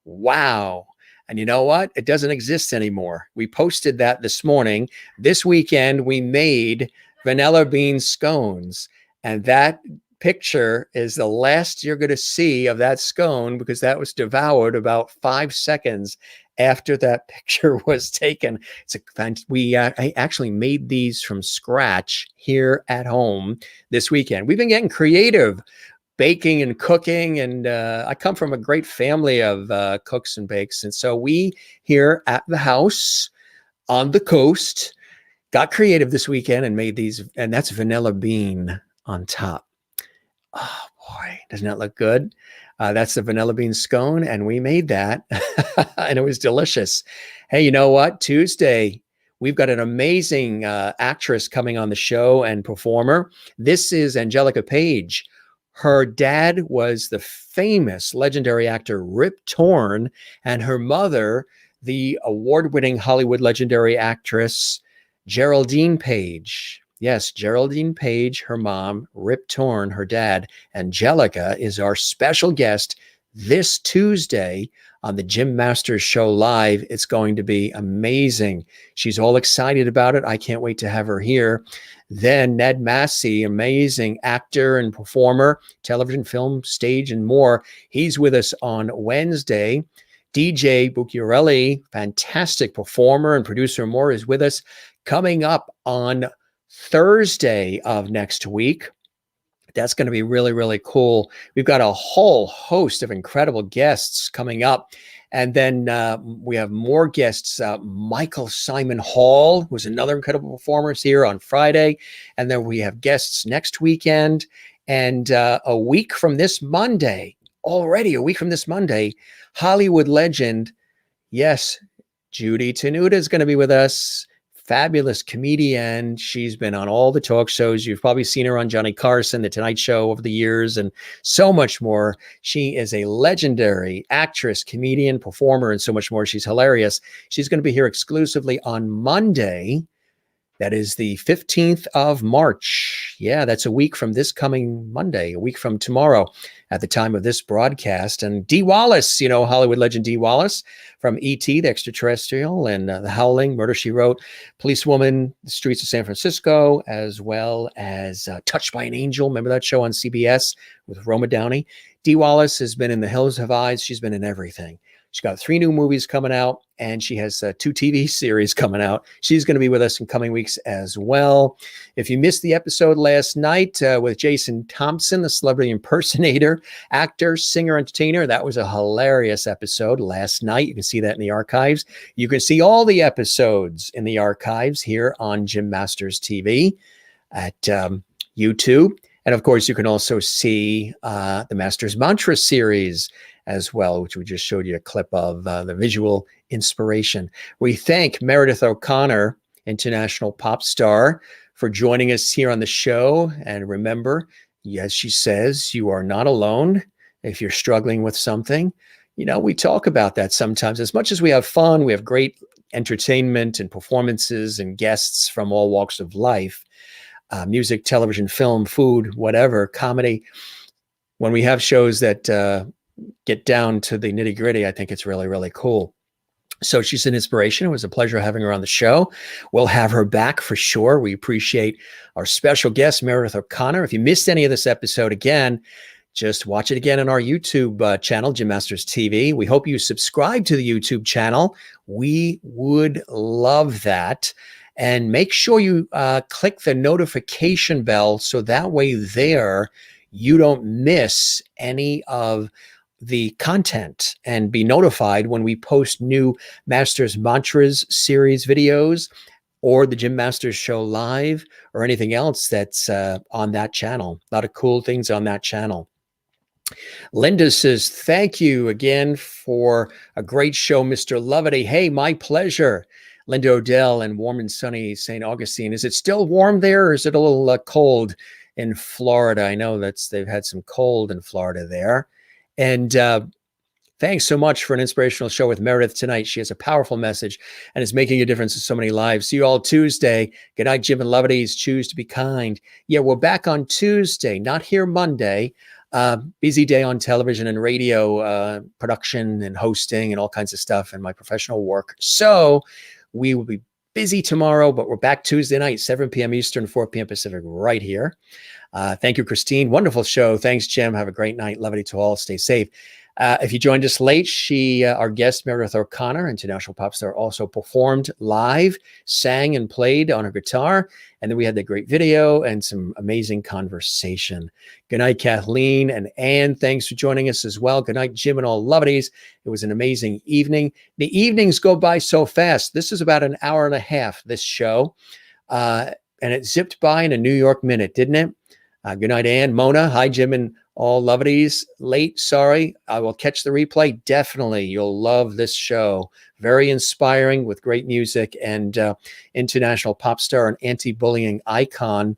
Wow. And you know what? It doesn't exist anymore. We posted that this morning. This weekend, we made vanilla bean scones. And that picture is the last you're going to see of that scone because that was devoured about 5 seconds after that picture was taken. I actually made these from scratch here at home this weekend. We've been getting creative baking and cooking. And I come from a great family of cooks and bakes. And so we here at the house on the coast got creative this weekend and made these, and that's vanilla bean on top. Oh boy, doesn't that look good? That's the vanilla bean scone, and we made that, and it was delicious. Hey, you know what? Tuesday, we've got an amazing actress coming on the show and performer. This is Angelica Page. Her dad was the famous legendary actor Rip Torn, and her mother, the award-winning Hollywood legendary actress Geraldine Page. Yes, Geraldine Page, her mom, Rip Torn, her dad. Angelica is our special guest this Tuesday on the Jim Masters Show Live. It's going to be amazing. She's all excited about it. I can't wait to have her here. Then Ned Massey, amazing actor and performer, television, film, stage, and more. He's with us on Wednesday. DJ Bucchiarelli, fantastic performer and producer and more, is with us coming up on Thursday of next week. That's going to be really, really cool. We've got a whole host of incredible guests coming up. And then we have more guests. Michael Simon Hall, who's another incredible performer, is here on Friday. And then we have guests next weekend. And a week from this Monday, already a week from this Monday, Hollywood legend, yes, Judy Tenuta is going to be with us. Fabulous comedian. She's been on all the talk shows. You've probably seen her on Johnny Carson, The Tonight Show over the years, and so much more. She is a legendary actress, comedian, performer, and so much more. She's hilarious. She's going to be here exclusively on Monday. That is the 15th of March. Yeah, that's a week from this coming Monday, a week from tomorrow at the time of this broadcast. And Dee Wallace, you know, Hollywood legend Dee Wallace from E.T., the Extraterrestrial, and The Howling, Murder, She Wrote, Policewoman, The Streets of San Francisco, as well as Touched by an Angel. Remember that show on CBS with Roma Downey? Dee Wallace has been in The Hills Have Eyes. She's been in everything. She's got 3 new movies coming out, and she has 2 TV series coming out. She's going to be with us in coming weeks as well. If you missed the episode last night with Jason Thompson, the celebrity impersonator, actor, singer, entertainer, that was a hilarious episode last night. You can see that in the archives. You can see all the episodes in the archives here on Jim Masters TV at YouTube. And of course, you can also see the Masters Mantra series as well, which we just showed you a clip of, the visual inspiration. We thank Meredith O'Connor, international pop star, for joining us here on the show. And remember, as she says, you are not alone if you're struggling with something. You know, we talk about that sometimes. As much as we have fun, we have great entertainment and performances and guests from all walks of life, music, television, film, food, whatever, comedy. When we have shows that get down to the nitty gritty, I think it's really, really cool. So she's an inspiration. It was a pleasure having her on the show. We'll have her back for sure. We appreciate our special guest, Meredith O'Connor. If you missed any of this episode, again, just watch it again on our YouTube channel, Jim Masters TV. We hope you subscribe to the YouTube channel. We would love that. And make sure you click the notification bell so that way there you don't miss any of the content and be notified when we post new Masters Mantras series videos or the Jim Masters Show Live or anything else that's on that channel. A lot of cool things on that channel. Linda says, thank you again for a great show, Mr. Lovety. Hey, my pleasure. Linda Odell in warm and sunny St. Augustine. Is it still warm there, or is it a little cold in Florida? I know they've had some cold in Florida there. And thanks so much for an inspirational show with Meredith tonight. She has a powerful message and is making a difference in so many lives. See you all Tuesday. Good night, Jim and Loveties. Choose to be kind. Yeah, we're back on Tuesday, not here Monday. Busy day on television and radio, production and hosting and all kinds of stuff and my professional work. So we will be busy tomorrow, but we're back Tuesday night, 7 p.m. Eastern, 4 p.m. Pacific, right here. Thank you, Christine. Wonderful show. Thanks, Jim. Have a great night. Love it to all. Stay safe. If you joined us late, our guest, Meredith O'Connor, international pop star, also performed live, sang and played on her guitar. And then we had the great video and some amazing conversation. Good night, Kathleen and Ann. Thanks for joining us as well. Good night, Jim and all lovelies. It was an amazing evening. The evenings go by so fast. This is about an hour and a half, this show. And it zipped by in a New York minute, didn't it? Good night, Ann. Mona, hi, Jim and all lovelies. Late, sorry. I will catch the replay. Definitely. You'll love this show. Very inspiring with great music and international pop star and anti-bullying icon,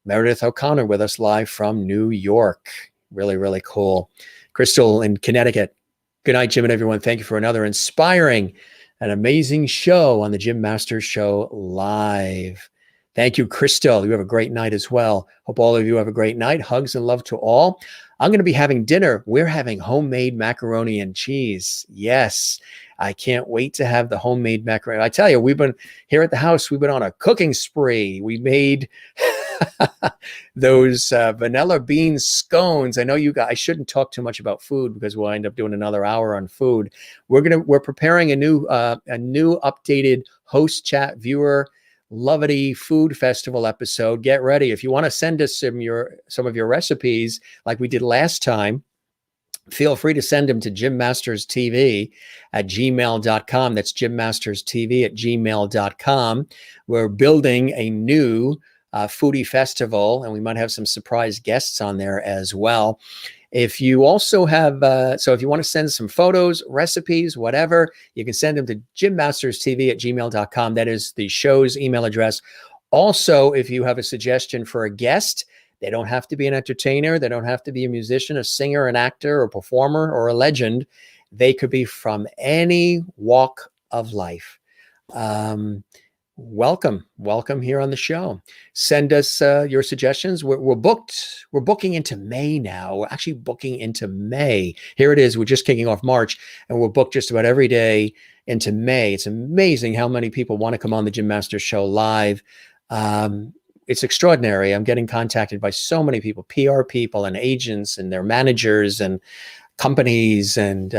Meredith O'Connor, with us live from New York. Really, really cool. Crystal in Connecticut. Good night, Jim and everyone. Thank you for another inspiring and amazing show on the Jim Masters Show Live. Thank you, Crystal. You have a great night as well. Hope all of you have a great night. Hugs and love to all. I'm going to be having dinner. We're having homemade macaroni and cheese. Yes, I can't wait to have the homemade macaroni. I tell you, we've been here at the house. We've been on a cooking spree. We made those vanilla bean scones. I know you guys, I shouldn't talk too much about food because we'll end up doing another hour on food. We're preparing a new updated host chat viewer Lovity Food Festival episode. Get ready. If you want to send us some of your recipes like we did last time, feel free to send them to jimmasterstv@gmail.com. That's jimmasterstv@gmail.com. We're building a new foodie festival, and we might have some surprise guests on there as well. If you also have, if you want to send some photos, recipes, whatever, you can send them to jimmasterstv@gmail.com. That is the show's email address. Also, if you have a suggestion for a guest, they don't have to be an entertainer. They don't have to be a musician, a singer, an actor, or performer, or a legend. They could be from any walk of life. Welcome here on the show. Send us your suggestions. We're booked. We're booking into May now. We're actually booking into May. Here it is. We're just kicking off March, and we're booked just about every day into May. It's amazing how many people want to come on the Jim Masters Show Live. It's extraordinary. I'm getting contacted by so many people, PR people and agents and their managers and companies and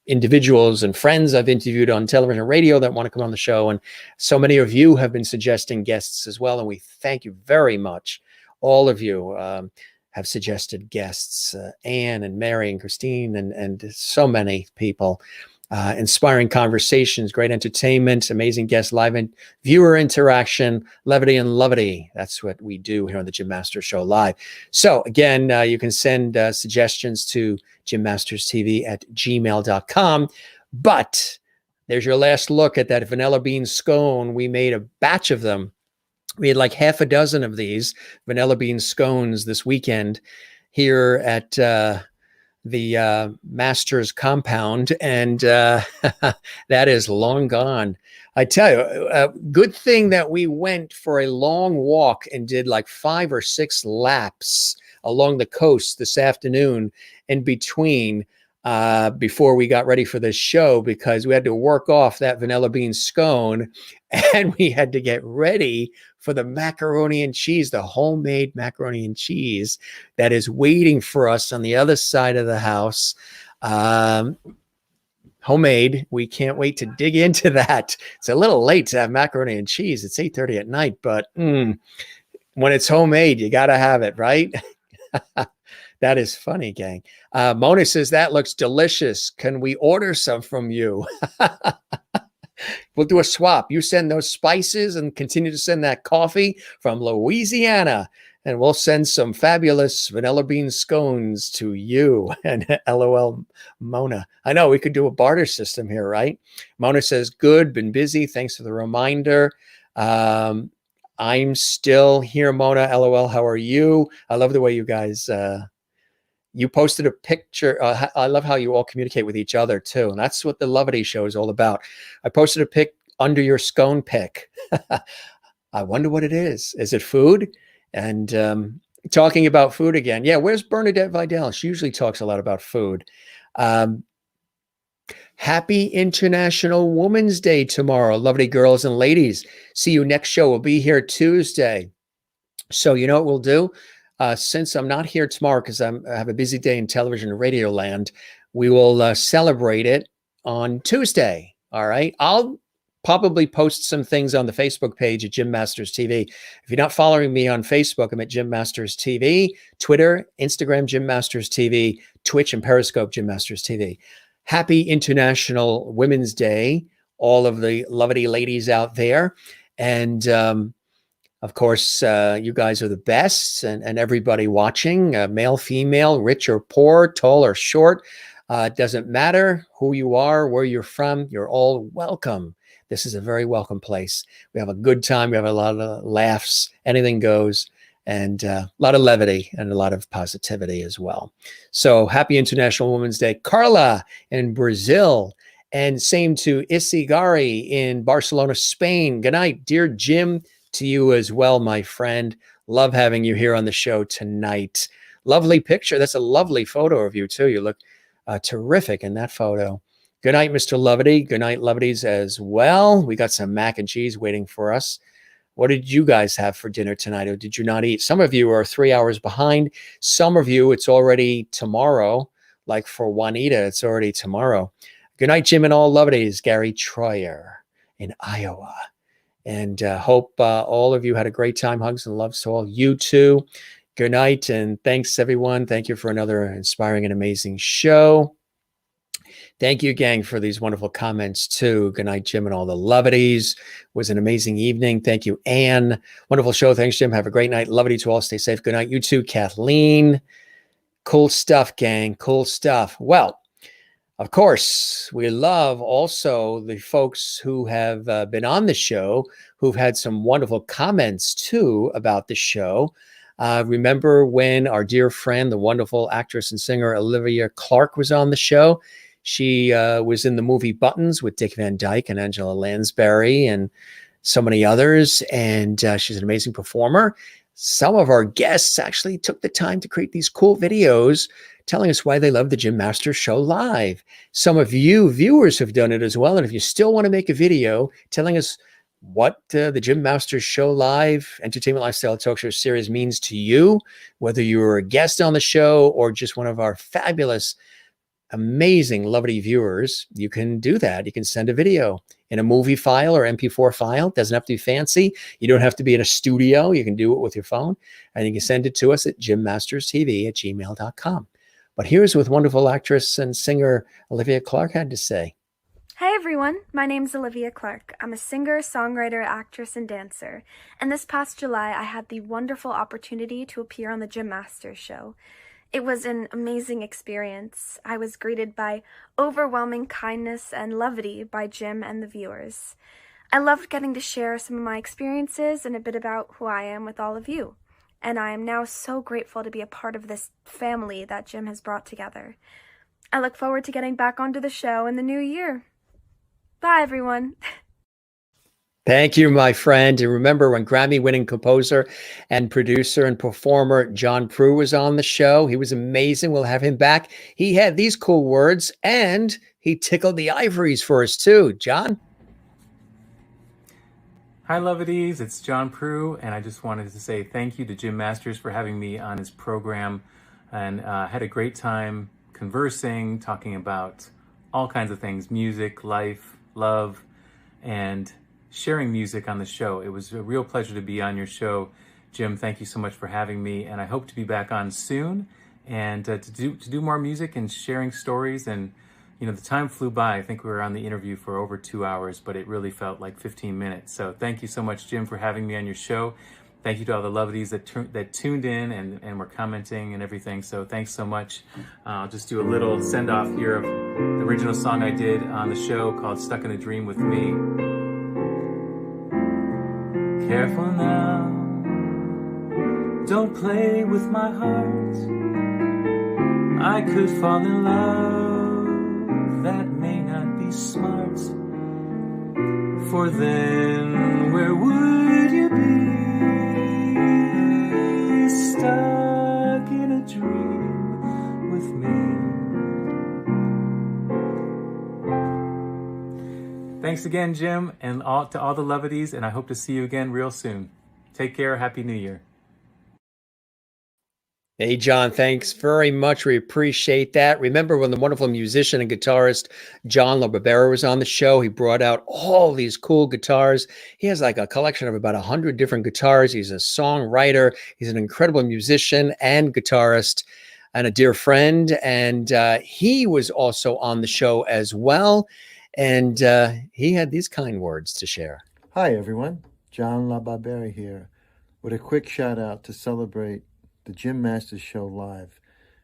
individuals and friends I've interviewed on television and radio that want to come on the show. And so many of you have been suggesting guests as well. And we thank you very much. All of you have suggested guests, Anne and Mary and Christine and so many people. Inspiring conversations, great entertainment, amazing guests, live and viewer interaction, levity and lovity. That's what we do here on the Jim Masters Show Live. So again, you can send suggestions to jimmasterstv@gmail.com. But there's your last look at that vanilla bean scone. We made a batch of them. We had like half a dozen of these vanilla bean scones this weekend here at the Masters compound, and that is long gone. I tell you, good thing that we went for a long walk and did like 5 or 6 laps along the coast this afternoon in between before we got ready for this show, because we had to work off that vanilla bean scone and we had to get ready for the macaroni and cheese, the homemade macaroni and cheese that is waiting for us on the other side of the house. Homemade. We can't wait to dig into that. It's a little late to have macaroni and cheese. It's 8:30 at night, but when it's homemade, you got to have it, right? That is funny, gang. Mona says, that looks delicious. Can we order some from you? We'll do a swap. You send those spices and continue to send that coffee from Louisiana, and we'll send some fabulous vanilla bean scones to you. And LOL, Mona. I know we could do a barter system here, right? Mona says, good, been busy. Thanks for the reminder. I'm still here, Mona. LOL, how are you? I love the way you guys... you posted a picture. I love how you all communicate with each other too. And that's what the Lovity Show is all about. I posted a pic under your scone pic. I wonder what it is. Is it food? And talking about food again. Yeah, where's Bernadette Vidal? She usually talks a lot about food. Happy International Women's Day tomorrow. Lovely girls and ladies. See you next show. We'll be here Tuesday. So you know what we'll do? since I'm not here tomorrow because I have a busy day in television and radio land, we will celebrate it on Tuesday. All right. I'll probably post some things on the Facebook page at Jim Masters TV. If you're not following me on Facebook, I'm at Jim Masters TV, Twitter, Instagram, Jim Masters TV, Twitch, and Periscope, Jim Masters TV. Happy International Women's Day, all of the lovely ladies out there. And of course, you guys are the best, and everybody watching, male, female, rich or poor, tall or short, it doesn't matter who you are, where you're from, you're all welcome. This is a very welcome place. We have a good time. We have a lot of laughs. Anything goes, and a lot of levity and a lot of positivity as well. So happy International Women's Day. Carla in Brazil, and same to Isigari in Barcelona, Spain. Good night, dear Jim, to you as well, my friend. Love having you here on the show tonight. Lovely picture. That's a lovely photo of you too. You look terrific in that photo. Good night, Mr. Lovety. Good night, Loveties as well. We got some mac and cheese waiting for us. What did you guys have for dinner tonight, or did you not eat? Some of you are 3 hours behind. Some of you, it's already tomorrow. Like for Juanita, it's already tomorrow. Good night, Jim and all Loveties. Gary Troyer in Iowa. And hope all of you had a great time. Hugs and loves to all you too. Good night, and thanks, everyone. Thank you for another inspiring and amazing show. Thank you, gang, for these wonderful comments, too. Good night, Jim, and all the Loveties. It was an amazing evening. Thank you, Anne. Wonderful show. Thanks, Jim. Have a great night. Lovety to all. Stay safe. Good night. You too, Kathleen. Cool stuff, gang. Cool stuff. Well, of course, we love also the folks who have been on the show, who've had some wonderful comments, too, about the show. Remember when our dear friend, the wonderful actress and singer Olivia Clarke, was on the show? She was in the movie Buttons with Dick Van Dyke and Angela Lansbury and so many others. And she's an amazing performer. Some of our guests actually took the time to create these cool videos telling us why they love the Jim Masters Show live. Some of you viewers have done it as well. And if you still want to make a video telling us what the Jim Masters Show live entertainment lifestyle talk show series means to you, whether you were a guest on the show or just one of our fabulous, amazing, lovely viewers, you can do that. You can send a video in a movie file or MP4 file. It doesn't have to be fancy. You don't have to be in a studio. You can do it with your phone, and you can send it to us at jimmasterstv@gmail.com. But here's what wonderful actress and singer Olivia Clarke had to say. Hi everyone, my name's Olivia Clarke. I'm a singer, songwriter, actress, and dancer. And this past July, I had the wonderful opportunity to appear on the Jim Masters Show. It was an amazing experience. I was greeted by overwhelming kindness and levity by Jim and the viewers. I loved getting to share some of my experiences and a bit about who I am with all of you. And I am now so grateful to be a part of this family that Jim has brought together. I look forward to getting back onto the show in the new year. Bye, everyone. Thank you, my friend. And remember when Grammy-winning composer and producer and performer John Prue was on the show? He was amazing. We'll have him back. He had these cool words, and he tickled the ivories for us, too. John? Hi, Loveties. It's John Prue, and I just wanted to say thank you to Jim Masters for having me on his program, and had a great time conversing, talking about all kinds of things, music, life, love, and sharing music on the show. It was a real pleasure to be on your show. Jim, thank you so much for having me, and I hope to be back on soon and to do more music and sharing stories. And you know, the time flew by. I think we were on the interview for over 2 hours, but it really felt like 15 minutes. So thank you so much, Jim, for having me on your show. Thank you to all the Loveties that tuned in and were commenting and everything. So thanks so much. I'll just do a little send-off here of the original song I did on the show called Stuck in a Dream with Me. Careful now, don't play with my heart. I could fall in love, that may not be smart. For then, where would you be? Stuck in a dream with me. Thanks again, Jim, and to all the Loveties, and I hope to see you again real soon. Take care. Happy New Year. Hey, John, thanks very much. We appreciate that. Remember when the wonderful musician and guitarist John LaBarbera was on the show? He brought out all these cool guitars. He has like a collection of about 100 different guitars. He's a songwriter. He's an incredible musician and guitarist and a dear friend. And he was also on the show as well. And he had these kind words to share. Hi, everyone. John LaBarbera here with a quick shout out to celebrate the Jim Masters Show live.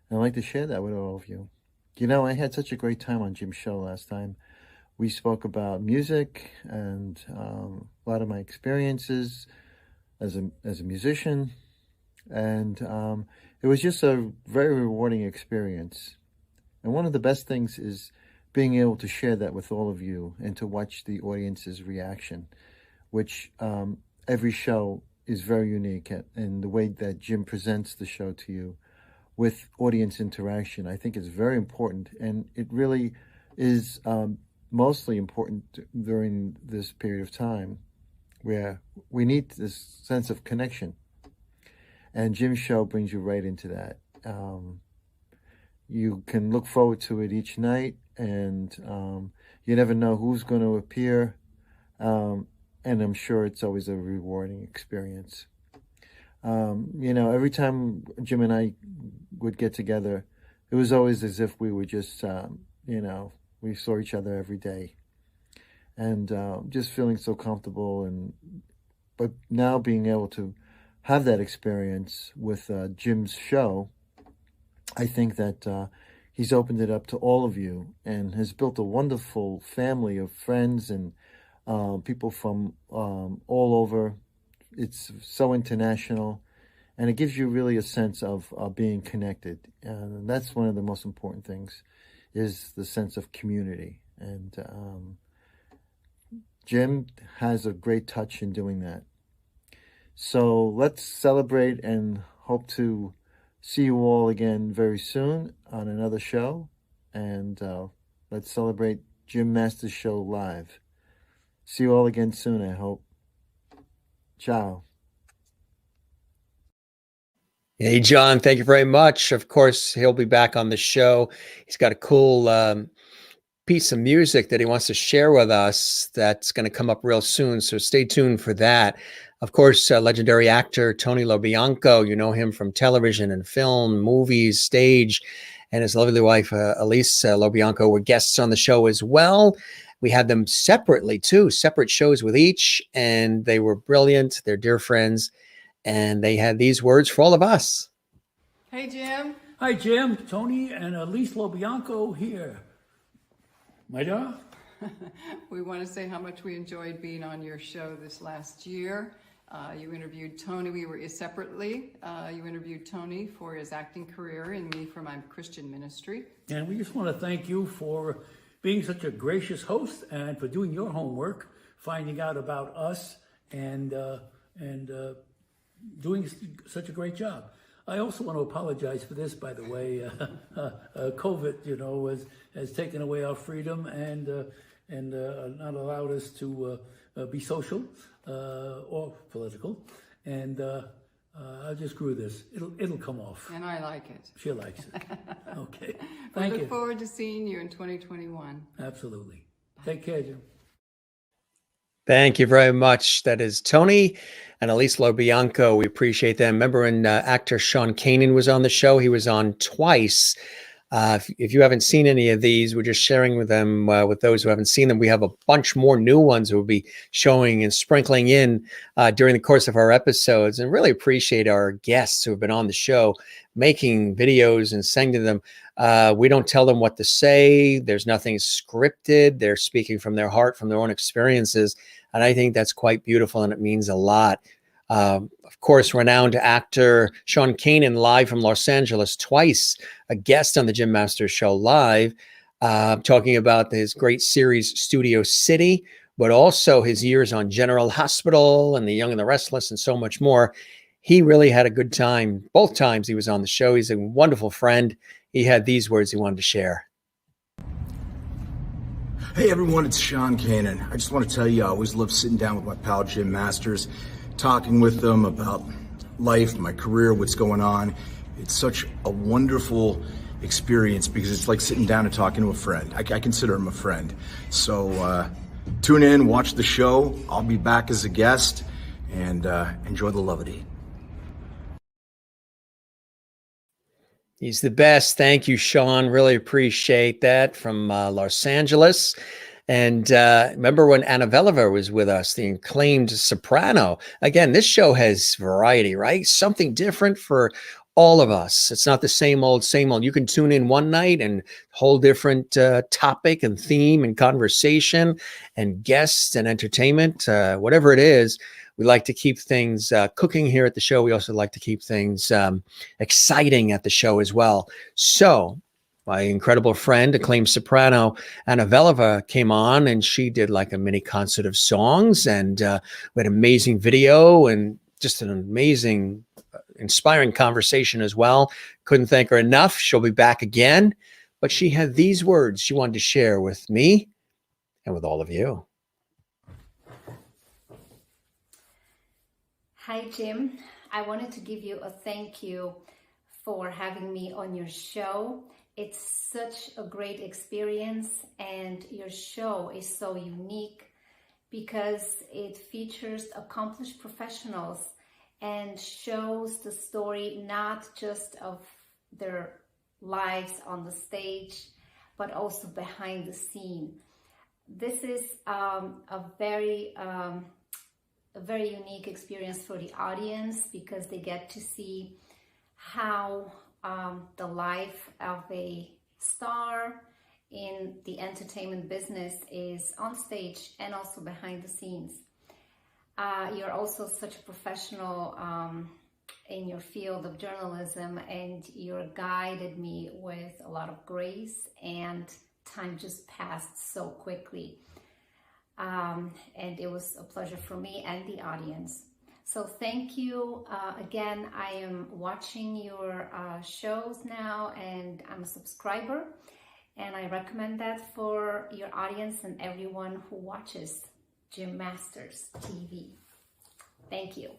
And I'd like to share that with all of you. You know, I had such a great time on Jim's show last time. We spoke about music and a lot of my experiences as a musician. And it was just a very rewarding experience. And one of the best things is being able to share that with all of you and to watch the audience's reaction, which every show is very unique, and the way that Jim presents the show to you with audience interaction, I think is very important, and it really is mostly important during this period of time where we need this sense of connection, and Jim's show brings you right into that. You can look forward to it each night, and you never know who's going to appear. And I'm sure it's always a rewarding experience. You know, every time Jim and I would get together, it was always as if we were just, you know, we saw each other every day. And just feeling so comfortable. But now being able to have that experience with Jim's show, I think that he's opened it up to all of you and has built a wonderful family of friends and people from all over. It's so international, and it gives you really a sense of being connected. And that's one of the most important things, is the sense of community. And Jim has a great touch in doing that. So let's celebrate and hope to see you all again very soon on another show. And let's celebrate Jim Masters Show live. See you all again soon, I hope. Ciao. Hey, John, thank you very much. Of course, he'll be back on the show. He's got a cool piece of music that he wants to share with us that's going to come up real soon, so stay tuned for that. Of course, legendary actor Tony LoBianco, you know him from television and film, movies, stage, and his lovely wife, Elise LoBianco, were guests on the show as well. We had them separately too, separate shows with each, and they were brilliant. They're dear friends, and they had these words for all of us. Hey, Jim. Hi, Jim, Tony, and Elise LoBianco here. My dog? We want to say how much we enjoyed being on your show this last year. You interviewed Tony. We were separately. You interviewed Tony for his acting career and me for my Christian ministry. And we just want to thank you for being such a gracious host and for doing your homework, finding out about us, and doing such a great job. I also want to apologize for this, by the way. COVID, you know, has taken away our freedom and not allowed us to be social or political. And I just grew this. It'll come off. And I like it. She likes it. Okay. We Thank you. look forward to seeing you in 2021. Absolutely. Take care, Jim. Thank you very much. That is Tony and Elise LoBianco. We appreciate them. Remember when actor Sean Kanan was on the show? He was on twice. If you haven't seen any of these, we're just sharing with them, with those who haven't seen them. We have a bunch more new ones we'll be showing and sprinkling in during the course of our episodes, and really appreciate our guests who have been on the show making videos and saying to them, we don't tell them what to say. There's nothing scripted. They're speaking from their heart, from their own experiences. And I think that's quite beautiful, and it means a lot. Of course, renowned actor Sean Kanan, live from Los Angeles, twice a guest on the Jim Masters Show live, talking about his great series Studio City, but also his years on General Hospital and The Young and the Restless and so much more. He really had a good time both times he was on the show. He's a wonderful friend. He had these words he wanted to share. Hey everyone, it's Sean Kanan. I just want to tell you, I always love sitting down with my pal Jim Masters, talking with them about life, my career, what's going on. It's such a wonderful experience because it's like sitting down and talking to a friend. I consider him a friend. So tune in, watch the show. I'll be back as a guest, and enjoy the levity. He's the best. Thank you, Sean. Really appreciate that from Los Angeles. And remember when Anna Velova was with us, the acclaimed soprano. Again, this show has variety, right? Something different for all of us. It's not the same old, same old. You can tune in one night and whole different topic and theme and conversation and guests and entertainment, whatever it is. We like to keep things cooking here at the show. We also like to keep things exciting at the show as well. So my incredible friend, acclaimed soprano Anna Velova, came on and she did like a mini concert of songs, and we had an amazing video and just an amazing, inspiring conversation as well. Couldn't thank her enough. She'll be back again, but she had these words she wanted to share with me and with all of you. Hi, Jim. I wanted to give you a thank you for having me on your show. It's such a great experience, and your show is so unique because it features accomplished professionals and shows the story not just of their lives on the stage, but also behind the scene. This is a very unique experience for the audience because they get to see how the life of a star in the entertainment business is on stage and also behind the scenes. You're also such a professional in your field of journalism, and you guided me with a lot of grace, and time just passed so quickly. And it was a pleasure for me and the audience. So thank you. Again, I am watching your shows now, and I'm a subscriber, and I recommend that for your audience and everyone who watches Jim Masters TV. Thank you.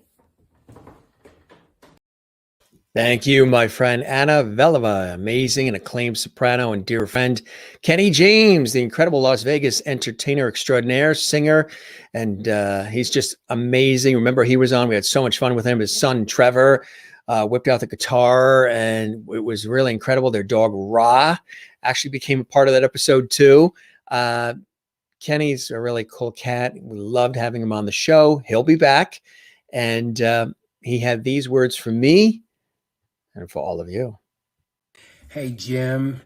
Thank you, my friend Anna Velova, amazing and acclaimed soprano, and dear friend Kenny James, the incredible Las Vegas entertainer extraordinaire, singer, and he's just amazing. Remember, he was on, we had so much fun with him. His son Trevor whipped out the guitar, and it was really incredible. Their dog Ra actually became a part of that episode too. Kenny's a really cool cat. We loved having him on the show. He'll be back, and he had these words for me and for all of you. Hey, Jim.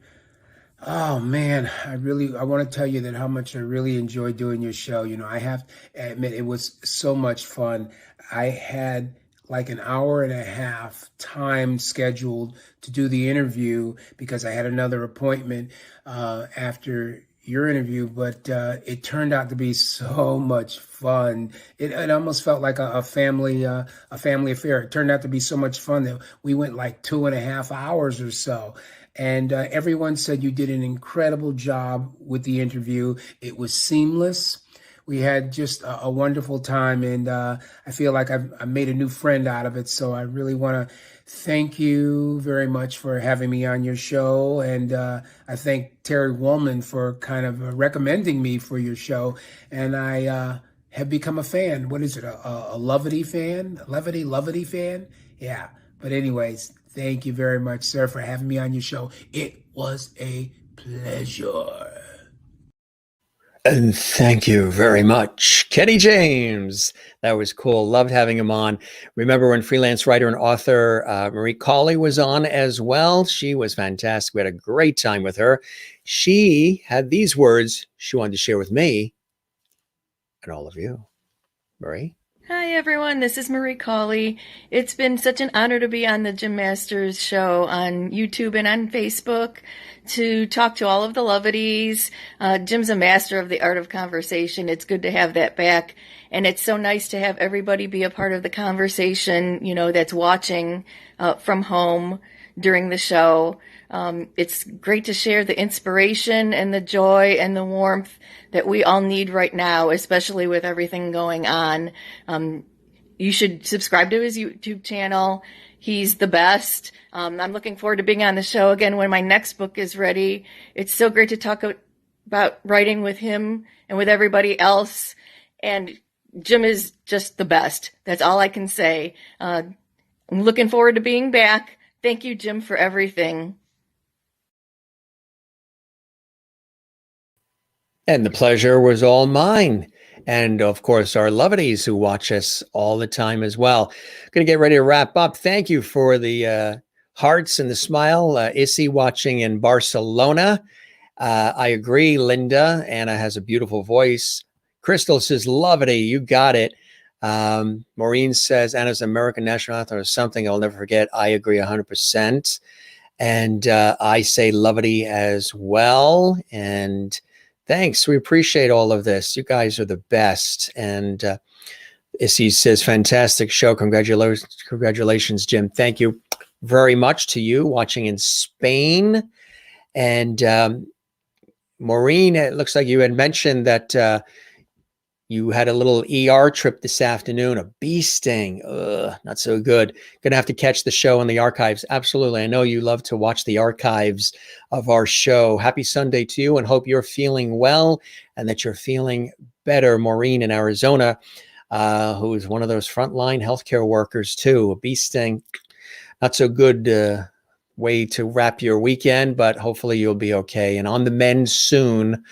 Oh, man, I want to tell you that how much I really enjoyed doing your show. You know, I have to admit, it was so much fun. I had like an hour and a half time scheduled to do the interview because I had another appointment after your interview, but it turned out to be so much fun. It almost felt like a family affair. It turned out to be so much fun that we went like 2.5 hours or so. And everyone said you did an incredible job with the interview. It was seamless. We had just a wonderful time, and I feel like I made a new friend out of it. So I really want to thank you very much for having me on your show. And I thank Terry Woolman for kind of recommending me for your show. And I have become a fan. What is it? A Levity fan? Levity fan? Yeah. But anyways, thank you very much, sir, for having me on your show. It was a pleasure. And thank you very much, Kenny James. That was cool. Loved having him on. Remember when freelance writer and author Marie Colley was on as well? She was fantastic. We had a great time with her. She had these words she wanted to share with me and all of you. Marie? Hi, everyone. This is Marie Colley. It's been such an honor to be on the Jim Masters show on YouTube and on Facebook to talk to all of the Lovities. Jim's a master of the art of conversation. It's good to have that back. And it's so nice to have everybody be a part of the conversation, you know, that's watching from home during the show. It's great to share the inspiration and the joy and the warmth that we all need right now, especially with everything going on. You should subscribe to his YouTube channel. He's the best. I'm looking forward to being on the show again when my next book is ready. It's so great to talk about writing with him and with everybody else. And Jim is just the best. That's all I can say. I'm looking forward to being back. Thank you, Jim, for everything. And the pleasure was all mine. And of course, our lovelies who watch us all the time as well. Going to get ready to wrap up. Thank you for the hearts and the smile. Issy watching in Barcelona. I agree, Linda. Anna has a beautiful voice. Crystal says, lovely, you got it. Maureen says, Anna's American national anthem is something I'll never forget. I agree 100%. And I say lovely as well. And thanks. We appreciate all of this. You guys are the best. And Issy says, fantastic show. Congratulations, Jim. Thank you very much to you watching in Spain. And Maureen, it looks like you had mentioned that you had a little ER trip this afternoon, a bee sting. Ugh, not so good. Gonna have to catch the show in the archives. Absolutely. I know you love to watch the archives of our show. Happy Sunday to you and hope you're feeling well and that you're feeling better. Maureen in Arizona, who is one of those frontline healthcare workers too. A bee sting, not so good way to wrap your weekend, but hopefully you'll be okay. And on the mend soon,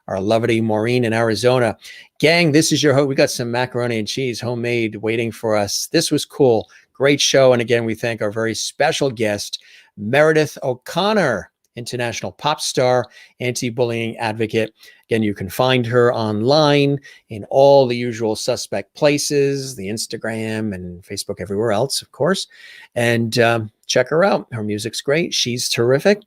our lovely Maureen in Arizona. Gang, this is your host. We got some macaroni and cheese homemade waiting for us. This was cool. Great show. And again, we thank our very special guest, Meredith O'Connor, international pop star, anti-bullying advocate. Again, you can find her online in all the usual suspect places, the Instagram and Facebook, everywhere else, of course. And check her out. Her music's great. She's terrific.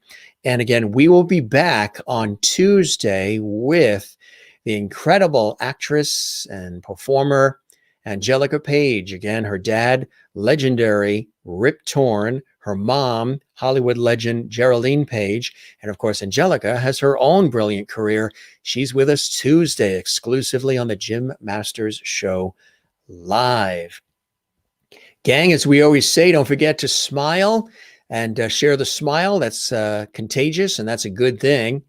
And again, we will be back on Tuesday with the incredible actress and performer, Angelica Page. Again, her dad, legendary Rip Torn, her mom, Hollywood legend Geraldine Page. And of course, Angelica has her own brilliant career. She's with us Tuesday exclusively on the Jim Masters Show live. Gang, as we always say, don't forget to smile and share the smile. That's contagious, and that's a good thing.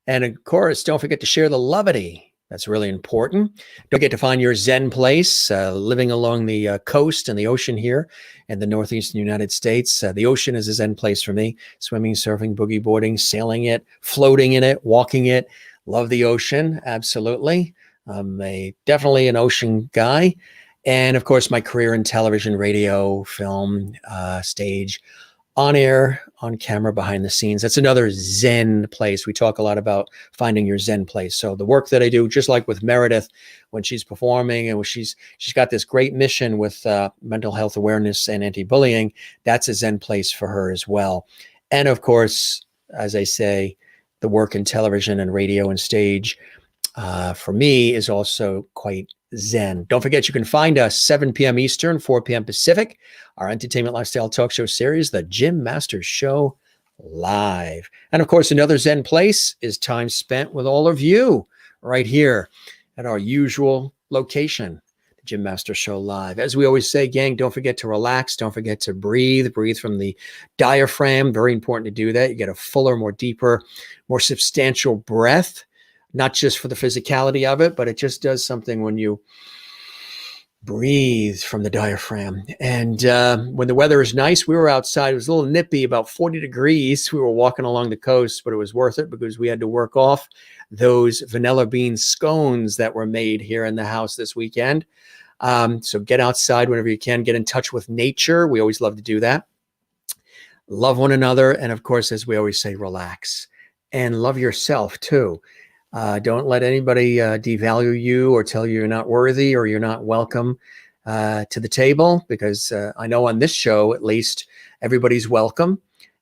And of course, don't forget to share the levity. That's really important. Don't forget to find your Zen place, living along the coast and the ocean here in the northeastern United States. The ocean is a Zen place for me. Swimming, surfing, boogie boarding, sailing it, floating in it, walking it. Love the ocean, absolutely. I'm definitely an ocean guy. And of course, my career in television, radio, film, stage, on air, on camera, behind the scenes. That's another Zen place. We talk a lot about finding your Zen place. So the work that I do, just like with Meredith, when she's performing and she's got this great mission with mental health awareness and anti-bullying, that's a Zen place for her as well. And of course, as I say, the work in television and radio and stage for me is also quite Zen. Don't forget, you can find us 7 p.m. Eastern, 4 p.m. Pacific, our entertainment lifestyle talk show series, The Jim Masters Show Live. And of course, another Zen place is time spent with all of you right here at our usual location, The Jim Masters Show Live. As we always say, gang, don't forget to relax. Don't forget to breathe. Breathe from the diaphragm. Very important to do that. You get a fuller, more deeper, more substantial breath. Not just for the physicality of it, but it just does something when you breathe from the diaphragm. And when the weather is nice, we were outside. It was a little nippy, about 40 degrees. We were walking along the coast, but it was worth it because we had to work off those vanilla bean scones that were made here in the house this weekend. So get outside whenever you can. Get in touch with nature. We always love to do that. Love one another. And of course, as we always say, relax. And love yourself too. Don't let anybody devalue you or tell you you're not worthy or you're not welcome to the table, because I know on this show, at least, everybody's welcome.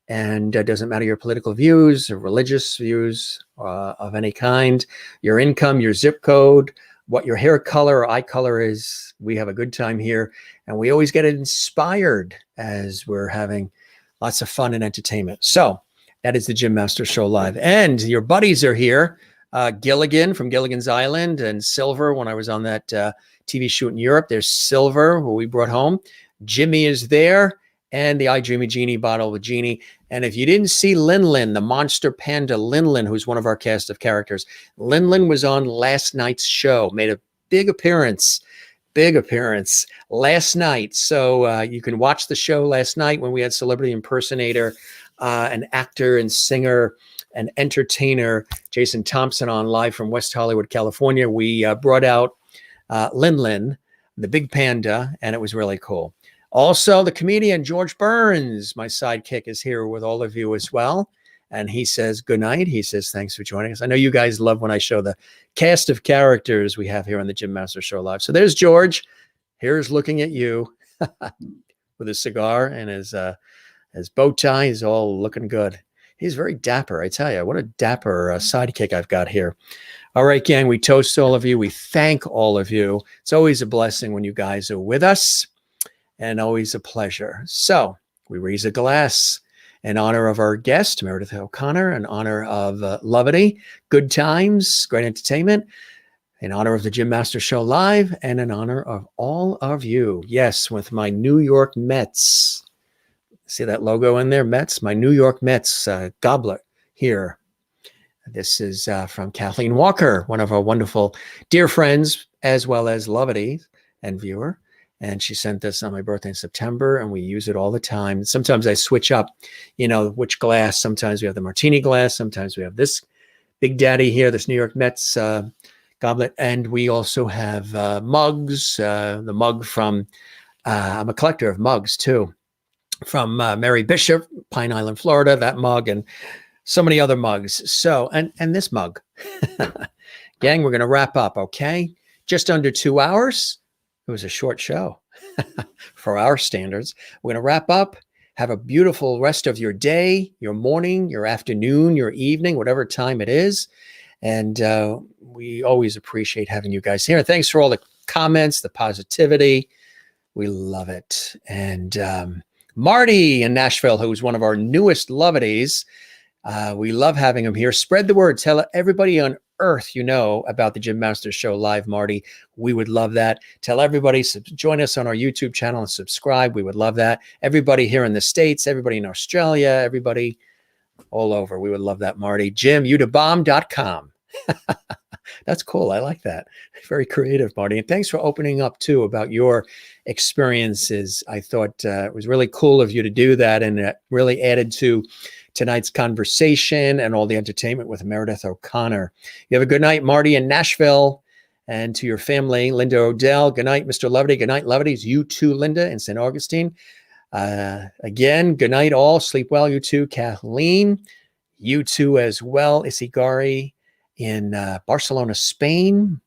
And it doesn't matter your political views or religious views of any kind, your income, your zip code, what your hair color or eye color is. We have a good time here. And we always get inspired as we're having lots of fun and entertainment. So that is the Jim Masters Show Live. And your buddies are here. Gilligan from Gilligan's Island, and Silver when I was on that TV shoot in Europe. There's Silver, who we brought home. Jimmy is there, and the I Dream of Jeannie bottle with Jeannie. And if you didn't see Lin, the monster panda Lin, who's one of our cast of characters, Lin was on last night's show, made a big appearance last night. So you can watch the show last night when we had celebrity impersonator, an actor and singer and entertainer, Jason Thompson, on live from West Hollywood, California. We brought out Lin, the big panda, and it was really cool. Also, the comedian George Burns, my sidekick, is here with all of you as well. And he says good night. He says thanks for joining us. I know you guys love when I show the cast of characters we have here on the Jim Master Show Live. So there's George. Here's looking at you with his cigar and his bow tie. He's all looking good. He's very dapper, I tell you. What a dapper sidekick I've got here. All right, gang, we toast all of you. We thank all of you. It's always a blessing when you guys are with us, and always a pleasure. So we raise a glass in honor of our guest, Meredith O'Connor, in honor of levity, good times, great entertainment, in honor of the Jim Master Show Live, and in honor of all of you. Yes, with my New York Mets. See that logo in there, Mets? My New York Mets goblet here. This is from Kathleen Walker, one of our wonderful dear friends, as well as levity and viewer. And she sent this on my birthday in September, and we use it all the time. Sometimes I switch up, which glass. Sometimes we have the martini glass. Sometimes we have this Big Daddy here, this New York Mets goblet. And we also have mugs, the mug from, I'm a collector of mugs too, from Mary Bishop, Pine Island, Florida, that mug, and so many other mugs. So, and this mug. Gang, we're going to wrap up, okay? Just under 2 hours. It was a short show for our standards. We're going to wrap up. Have a beautiful rest of your day, your morning, your afternoon, your evening, whatever time it is. And we always appreciate having you guys here. Thanks for all the comments, the positivity. We love it. And Marty in Nashville, who's one of our newest loveties, we love having him here. Spread the word. Tell everybody on earth about the Jim Master Show Live, Marty. We would love that. Tell everybody, join us on our YouTube channel and subscribe. We would love that. Everybody here in the States, everybody in Australia, everybody all over. We would love that, Marty. JimYouToBomb.com. That's cool. I like that. Very creative, Marty. And thanks for opening up too about your experiences. I thought it was really cool of you to do that, and it really added to tonight's conversation and all the entertainment with Meredith O'Connor. You have a good night, Marty in Nashville, and to your family, Linda Odell. Good night, Mr. Levity. Good night, Levities. You too, Linda in St. Augustine. Again, good night, all. Sleep well. You too, Kathleen. You too as well, Isigari in Barcelona, Spain.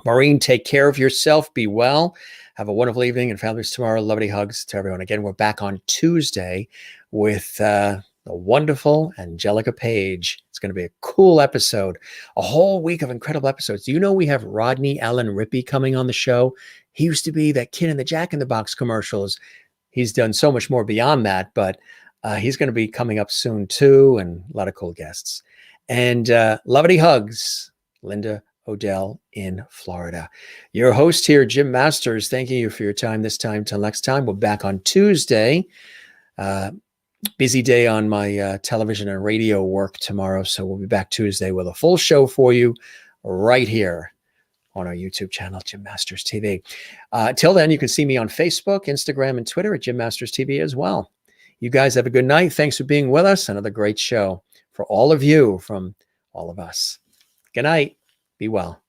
Maureen, take care of yourself. Be well. Have a wonderful evening and families tomorrow. Lovely hugs to everyone. Again, we're back on Tuesday with the wonderful Angelica Page. It's going to be a cool episode. A whole week of incredible episodes. Do you know we have Rodney Allen Rippey coming on the show? He used to be that kid in the Jack in the Box commercials. He's done so much more beyond that, but he's going to be coming up soon too, and a lot of cool guests. And lovely hugs, Linda Odell in Florida. Your host here, Jim Masters, thanking you for your time this time. Till next time, we're back on Tuesday. Busy day on my television and radio work tomorrow, so we'll be back Tuesday with a full show for you right here on our YouTube channel, Jim Masters TV. Till then, you can see me on Facebook, Instagram, and Twitter at Jim Masters TV as well. You guys have a good night. Thanks for being with us. Another great show for all of you from all of us. Good night. Be well.